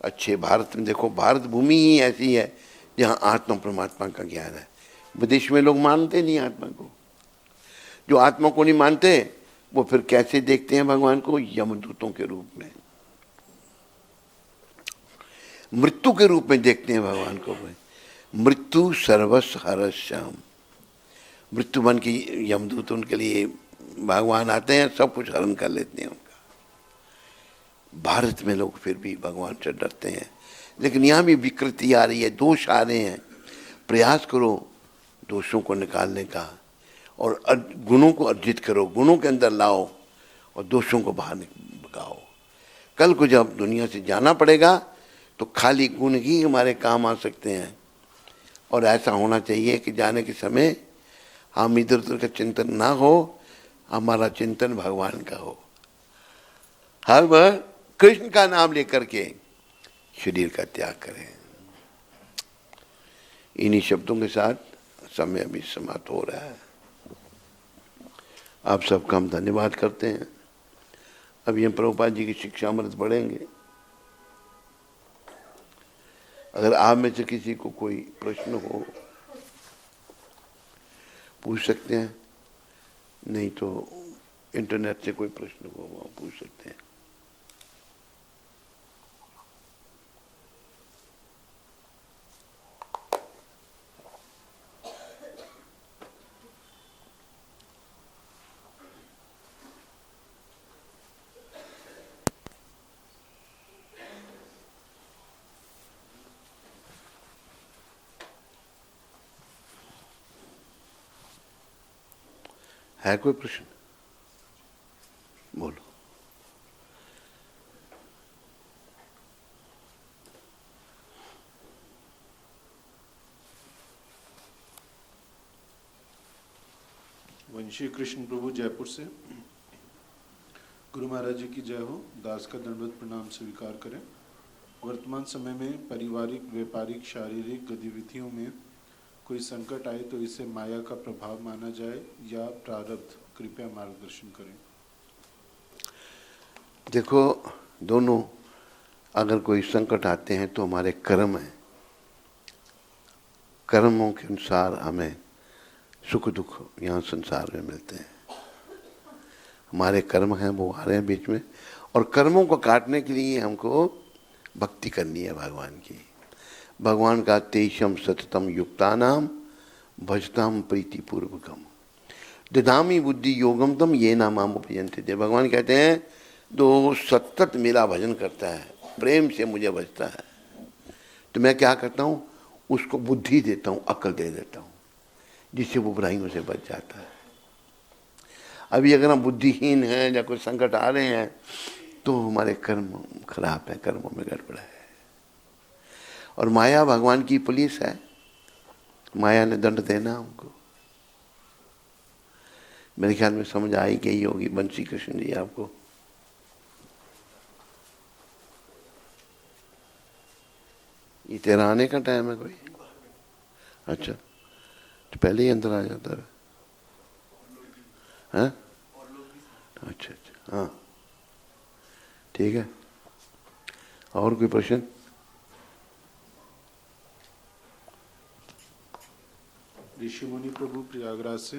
अच्छे भारत में देखो, भारत भूमि ही ऐसी है जहाँ आत्मा परमात्मा का ज्ञान है। विदेश में लोग मानते नहीं आत्मा को, जो आत्मा को नहीं मानते वो फिर कैसे देखते हैं भगवान को, यमदूतों के रूप में, मृत्यु के रूप में देखते हैं भगवान को। मृत्यु सर्वस हरश्याम, मृत्यु बन के यमदूत उनके लिए भगवान आते हैं, सब कुछ हरण कर लेते हैं उनका। भारत में लोग फिर भी भगवान से डरते हैं, लेकिन यहाँ भी विकृति आ रही है, दोष आ रहे हैं। प्रयास करो दोषों को निकालने का, और गुणों को अर्जित करो, गुणों के अंदर लाओ और दोषों को बाहर भगाओ। कल को जब दुनिया से जाना पड़ेगा तो खाली गुण ही हमारे काम आ सकते हैं। और ऐसा होना चाहिए कि जाने के समय हम इधर उधर का चिंतन ना हो, हमारा चिंतन भगवान का हो। हर बार कृष्ण का नाम लेकर के शरीर का त्याग करें। इन्हीं शब्दों के साथ समय अभी समाप्त हो रहा है। आप सबका हम धन्यवाद करते हैं। अभी हम प्रभुपाद जी की शिक्षामृत पढ़ेंगे। अगर आप में से किसी को कोई प्रश्न हो पूछ सकते हैं, नहीं तो इंटरनेट से कोई प्रश्न हो वो पूछ सकते हैं। है कोई प्रश्न? बोलो। वंशी कृष्ण प्रभु जयपुर से। गुरु महाराज जी की जय हो। दास का दंडवत प्रणाम स्वीकार करें। वर्तमान समय में पारिवारिक, व्यापारिक, शारीरिक गतिविधियों में कोई संकट आए तो इसे माया का प्रभाव माना जाए या प्रारब्ध, कृपया मार्गदर्शन करें। देखो, दोनों अगर कोई संकट आते हैं तो हमारे कर्म हैं, कर्मों के अनुसार हमें सुख दुख यहाँ संसार में मिलते हैं। हमारे कर्म हैं वो आ रहे हैं बीच में, और कर्मों को काटने के लिए हमको भक्ति करनी है भगवान की। भगवान का तेषम सततम युक्तानाम भजताम प्रीतिपूर्वकम ददामी बुद्धि योगम तम ये नामाम उपयंते थे। भगवान कहते हैं तो सतत मेरा भजन करता है, प्रेम से मुझे भजता है, तो मैं क्या करता हूँ, उसको बुद्धि देता हूँ, अकल दे देता हूँ, जिससे वो बुराइयों से बच जाता है। अभी अगर हम बुद्धिहीन हैं या कोई संकट आ रहे हैं तो हमारे कर्म खराब है, कर्मों में गड़बड़ है। और माया भगवान की पुलिस है, माया ने दंड देना हमको। मेरे ख्याल में समझ आई गई होगी बंसी कृष्ण जी आपको। ये तेरा आने का टाइम है कोई? अच्छा, तो पहले ही अंदर आ जाता है। हाँ? अच्छा अच्छा, हाँ ठीक है। और कोई प्रश्न? ऋषि मुनि प्रभु प्रयागराज से।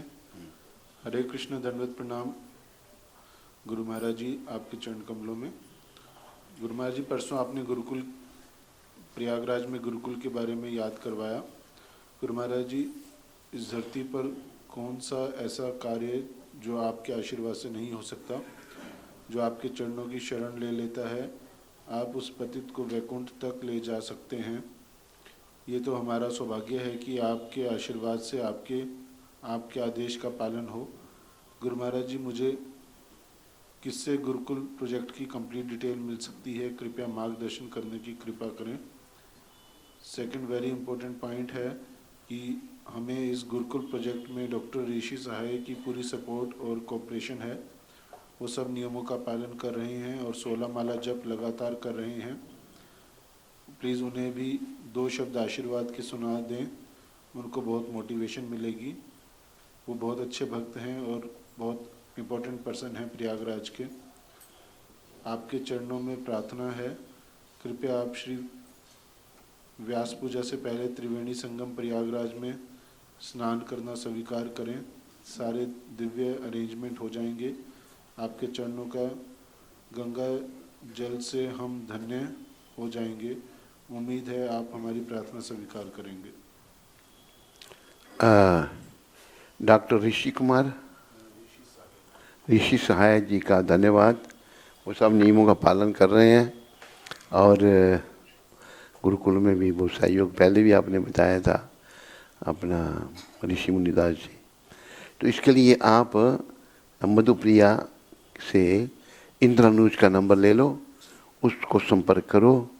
हरे कृष्ण, दंडवत प्रणाम गुरु महाराज जी, आपके चरण कमलों में। गुरु महाराज जी, परसों आपने गुरुकुल, प्रयागराज में गुरुकुल के बारे में याद करवाया। गुरु महाराज जी, इस धरती पर कौन सा ऐसा कार्य जो आपके आशीर्वाद से नहीं हो सकता, जो आपके चरणों की शरण ले लेता है, आप उस पतित को वैकुंठ तक ले जा सकते हैं। ये तो हमारा सौभाग्य है कि आपके आशीर्वाद से आपके आदेश का पालन हो। गुरु महाराज जी, मुझे किससे गुरुकुल प्रोजेक्ट की कंप्लीट डिटेल मिल सकती है? कृपया मार्गदर्शन करने की कृपा करें। सेकंड वेरी इंपॉर्टेंट पॉइंट है कि हमें इस गुरुकुल प्रोजेक्ट में डॉक्टर ऋषि सहाय की पूरी सपोर्ट और कोऑपरेशन है। वो सब नियमों का पालन कर रहे हैं और 16 माला जप लगातार कर रहे हैं। प्लीज़ उन्हें भी 2 शब्द आशीर्वाद के सुना दें, उनको बहुत मोटिवेशन मिलेगी। वो बहुत अच्छे भक्त हैं और बहुत इम्पोर्टेंट पर्सन हैं प्रयागराज के। आपके चरणों में प्रार्थना है, कृपया आप श्री व्यास पूजा से पहले त्रिवेणी संगम प्रयागराज में स्नान करना स्वीकार करें। सारे दिव्य अरेंजमेंट हो जाएंगे। आपके चरणों का गंगा जल से हम धन्य हो जाएंगे। उम्मीद है आप हमारी प्रार्थना स्वीकार करेंगे। डॉक्टर ऋषि सहाय जी का धन्यवाद। वो सब नियमों का पालन कर रहे हैं और गुरुकुल में भी वो सहयोग पहले भी आपने बताया था अपना ऋषि मुनिदास जी। तो इसके लिए आप मधुप्रिया से इंद्रानुज का नंबर ले लो, उसको संपर्क करो।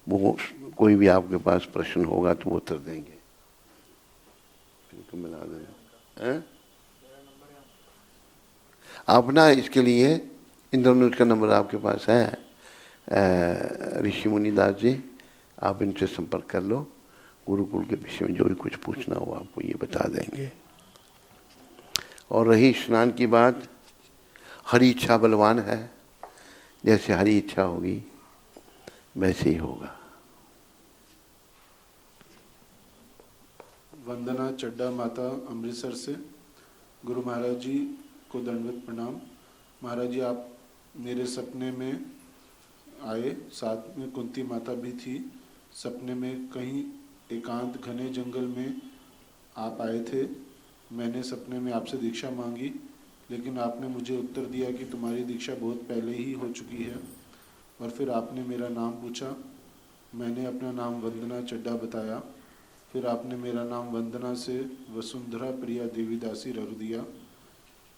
वो कोई भी आपके पास प्रश्न होगा तो वो उत्तर देंगे। मिला देना आप ना। इसके लिए इंद्रानुज का नंबर आपके पास है, ऋषि मुनिदास जी, आप इनसे संपर्क कर लो। गुरुकुल के विषय में जो भी कुछ पूछना हो आपको ये बता देंगे। और रही स्नान की बात, हरी इच्छा बलवान है, जैसे हरी इच्छा होगी वैसे ही होगा। वंदना चड्डा माता अमृतसर से। गुरु महाराज जी को दंडवत प्रणाम। महाराज जी, आप मेरे सपने में आए, साथ में कुंती माता भी थी। सपने में कहीं एकांत घने जंगल में आप आए थे। मैंने सपने में आपसे दीक्षा मांगी, लेकिन आपने मुझे उत्तर दिया कि तुम्हारी दीक्षा बहुत पहले ही हो चुकी है। और फिर आपने मेरा नाम पूछा। मैंने अपना नाम वंदना चड्डा बताया। फिर आपने मेरा नाम वंदना से वसुंधरा प्रिया देवीदासी रख दिया।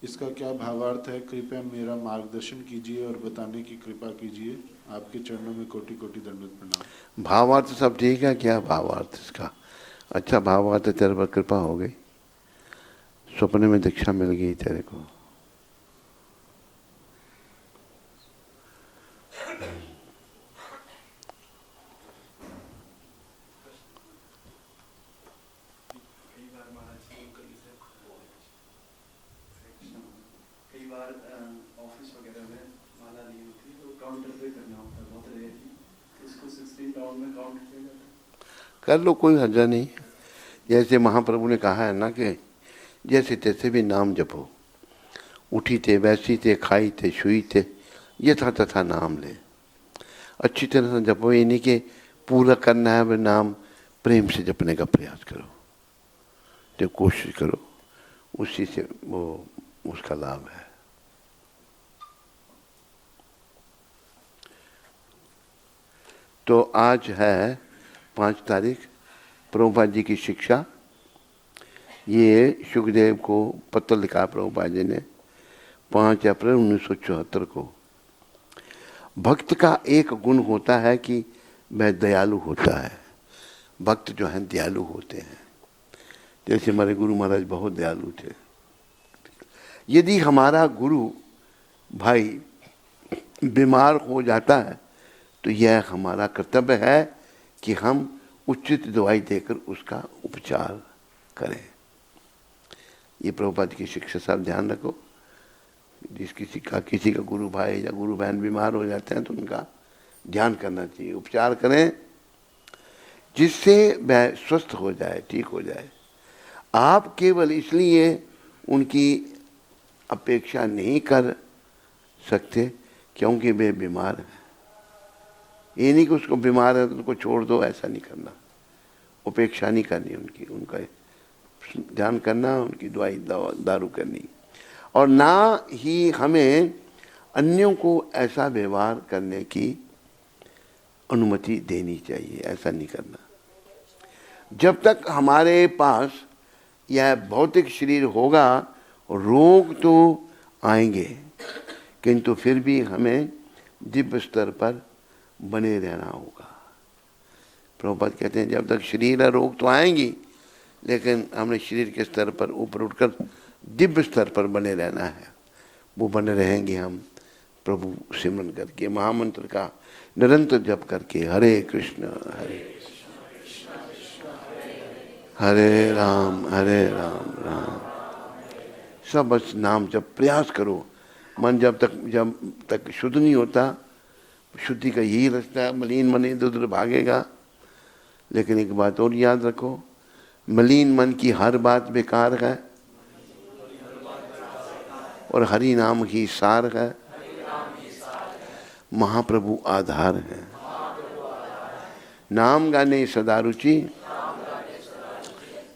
इसका क्या भावार्थ है? कृपया मेरा मार्गदर्शन कीजिए और बताने की कृपा कीजिए। आपके चरणों में कोटि कोटि दंडवत प्रणाम। भावार्थ सब ठीक है, क्या भावार्थ इसका? अच्छा भावार्थ तेरे पर कृपा हो गई। सपने में दीक्षा मिल गई तेरे को। ऑफिस वगैरह में माला ली होती तो काउंटर पे करना होता, बहुत रेयर थी, इसको 16 राउंड में काउंट किया जाता है। कर लो, कोई हर्जा नहीं। जैसे महाप्रभु ने कहा है ना कि जैसे तैसे भी नाम जपो, उठी थे वैसी थे, खाई थे छुई थे, यथा तथा नाम ले। अच्छी तरह से जपो, ये नहीं कि पूरा करना है, नाम प्रेम से जपने का प्रयास करो, जो कोशिश करो, उसी से वो उसका लाभ है। तो आज है 5 तारीख, प्रभुपाद जी की शिक्षा। ये सुखदेव को पत्र लिखा प्रभुपाद जी ने 5 अप्रैल 1974 को। भक्त का एक गुण होता है कि वह दयालु होता है। भक्त जो हैं दयालु होते हैं। जैसे हमारे गुरु महाराज बहुत दयालु थे। यदि हमारा गुरु भाई बीमार हो जाता है तो यह हमारा कर्तव्य है कि हम उचित दवाई देकर उसका उपचार करें। ये प्रभुपाद की शिक्षा, साहब ध्यान रखो। किसी का गुरु भाई या गुरु बहन बीमार हो जाते हैं तो उनका ध्यान करना चाहिए, उपचार करें जिससे वह स्वस्थ हो जाए, ठीक हो जाए। आप केवल इसलिए उनकी अपेक्षा नहीं कर सकते क्योंकि वे बीमार हैं। ये नहीं कि उसको बीमार है तो उनको छोड़ दो, ऐसा नहीं करना। उपेक्षा नहीं करनी उनकी, उनका ध्यान करना, उनकी दवाई दारू करनी। और ना ही हमें अन्यों को ऐसा व्यवहार करने की अनुमति देनी चाहिए, ऐसा नहीं करना। जब तक हमारे पास यह भौतिक शरीर होगा, रोग तो आएंगे, किंतु फिर भी हमें दिव्य स्तर पर बने रहना होगा। प्रभुपाद कहते हैं जब तक शरीर है रोग तो आएंगी, लेकिन हमने शरीर के स्तर पर ऊपर उठकर दिव्य स्तर पर बने रहना है। वो बने रहेंगे हम प्रभु सिमरन करके, महामंत्र का निरंतर जप करके, हरे कृष्ण हरे राम राम सब बस नाम जब प्रयास करो। मन जब तक शुद्ध नहीं होता, शुद्धि का यही रास्ता है, मलिन मन इधर उधर भागेगा। लेकिन एक बात और याद रखो, मलिन मन की हर बात बेकार है और हरि नाम ही सार है। महाप्रभु आधार है। नाम गाने सदा रुचि,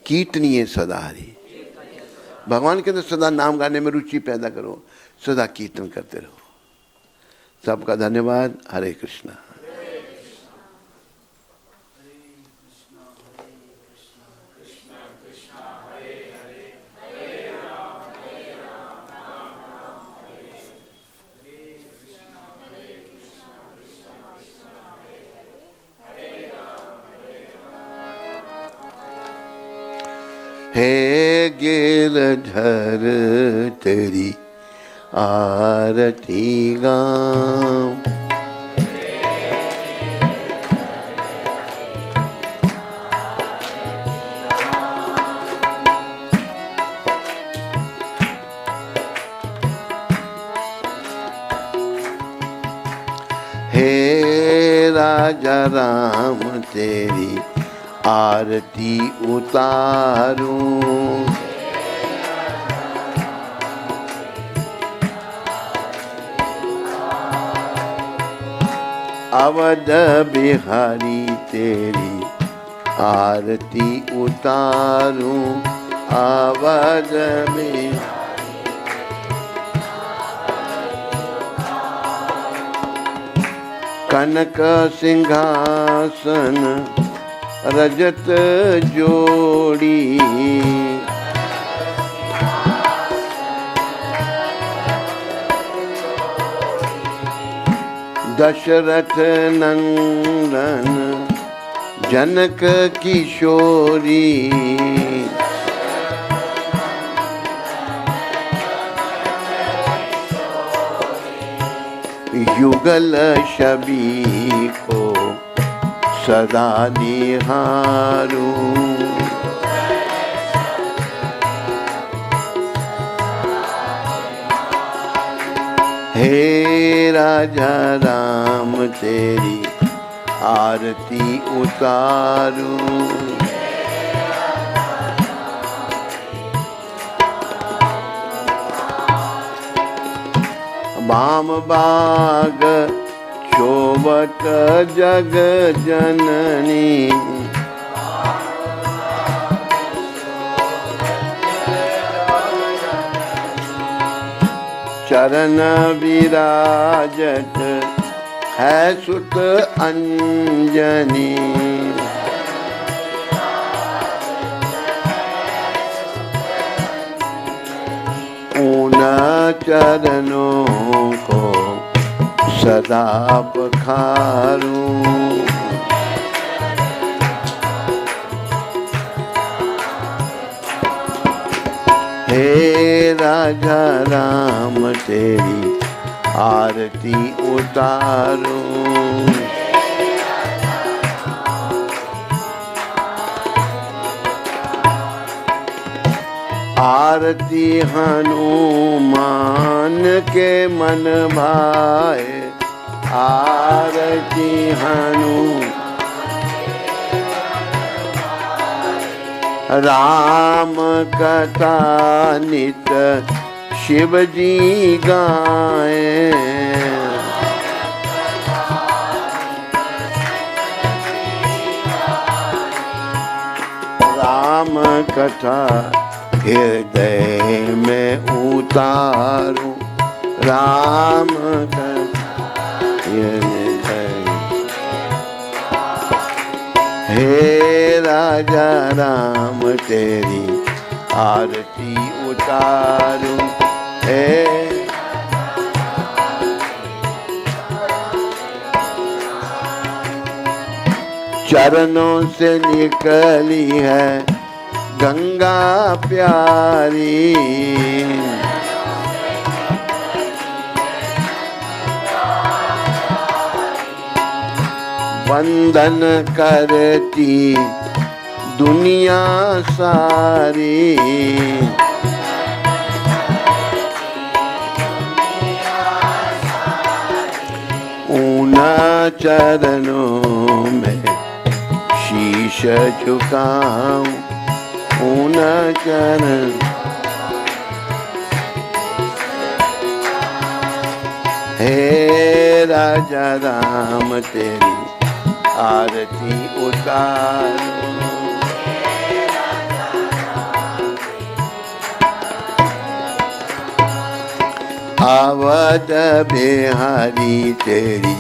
कीर्तनीय सदा हरि। भगवान के अंदर सदा नाम गाने में रुचि पैदा करो, सदा कीर्तन करते रहो। सबका धन्यवाद। हरे कृष्णा। हे गिरधर तेरी आरती गाऊं, हे राजा राम तेरी आरती उतारूं, अवध बिहारी तेरी आरती उतारूं, अवध बिहारी। कनक सिंहासन रजत जोड़ी, दशरथ नंदन जनक किशोरी, युगल छवि को सदा निहारूं। हे राजा राम तेरी आरती उतारूं। वाम बाग शोभत जग जननी, चरण विराजत है सुत अंजनी। उन चरणों को सदा पखारूं। हे राजा राम तेरी आरती उतारूं। आरती हनुमान के मन भाए, आरती राम कथा नित शिव जी गाए। राम कथा हृदय में उतारूं। राम कथा हृदय। हे राजा राम तेरी आरती उतारूं। हे चरणों से निकली है गंगा प्यारी, वंदन करती दुनिया सारी। उन चरणों में शीश झुकाऊं। उन चरण हे राजा राम तेरी आरती उतारूं। अवध बिहारी तेरी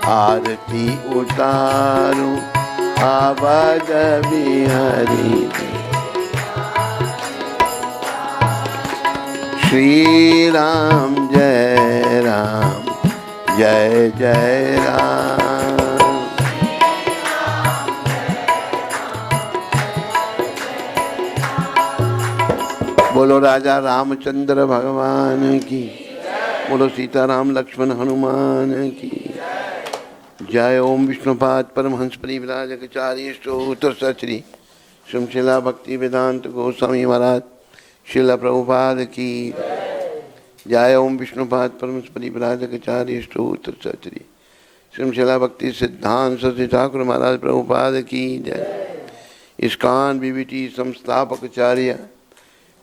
आरती उतारूं। अवध बिहारी श्री राम जय राम जय जय राम। बोलो राजा रामचंद्र भगवान की, बोलो सीताराम लक्ष्मण हनुमान की जय। ओम विष्णुपाद परमहंस परिव्राजकाचार्य स्तोत्र सचरी श्रीमशिला भक्ति वेदांत गोस्वामी महाराज श्रील प्रभुपाद की जय। ओम विष्णुपाद परमहंस परिव्राजकाचार्य स्तोत्र सचरी श्रीमशिला भक्ति सिद्धांत सरस्वती ठाकुर महाराज प्रभुपाद की जय। इस्कॉन बीबीटी संस्थापकाचार्य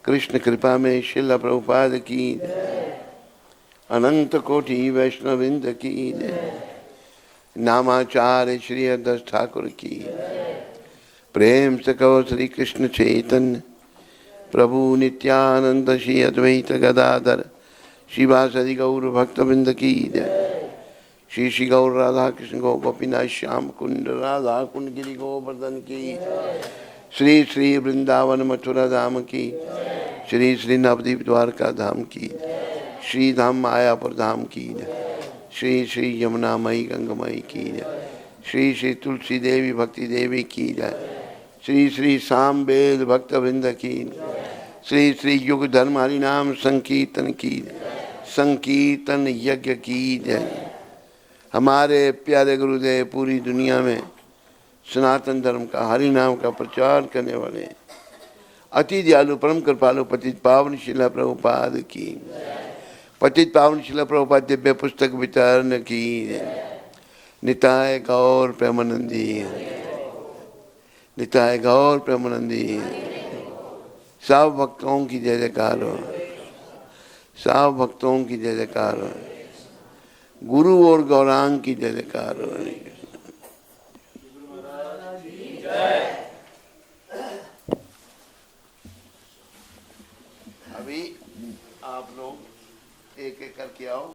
कृष्ण कृपा में श्रील प्रभुपाद की जय। अनंत कोटि वैष्णववृंद की जय। नामाचार्य श्री हरदास ठाकुर की प्रेम से कहो श्री कृष्ण चैतन्य प्रभु नित्यानंद श्री अद्वैत गदाधर शिवासदि गौर भक्तवृंद की जय। श्री श्री गौर राधा कृष्ण गो गोपीनाथ श्याम कुंड राधा कुंड गिरि गोवर्धन की। श्री श्री वृंदावन मथुरा धाम की। श्री श्री नवदीप द्वारका धाम की। श्री धाम मायापुर धाम की। श्री श्री यमुना मई गंगमई की जय। श्री श्री तुलसी देवी भक्ति देवी की जय। श्री श्री साम वेद भक्तवृंद की। श्री श्री युग धर्म हरि नाम संकीर्तन की। संकीर्तन यज्ञ की जय। हमारे प्यारे गुरुदेव पूरी दुनिया में सनातन धर्म का, हरि नाम का प्रचार करने वाले अति दयालु परम कृपालु पतित पावन शिला प्रभुपाद की, पतित पावन शिला प्रभुपाद दिव्य पुस्तक वितरण की, निताय गौर प्रेमानंदी, निताय गौर प्रेमानंदी। सब भक्तों की जय जयकार हो, सब भक्तों की जय जयकार हो, गुरु और गौरांग की जय जयकार हो। अभी आप लोग एक एक करके आओ।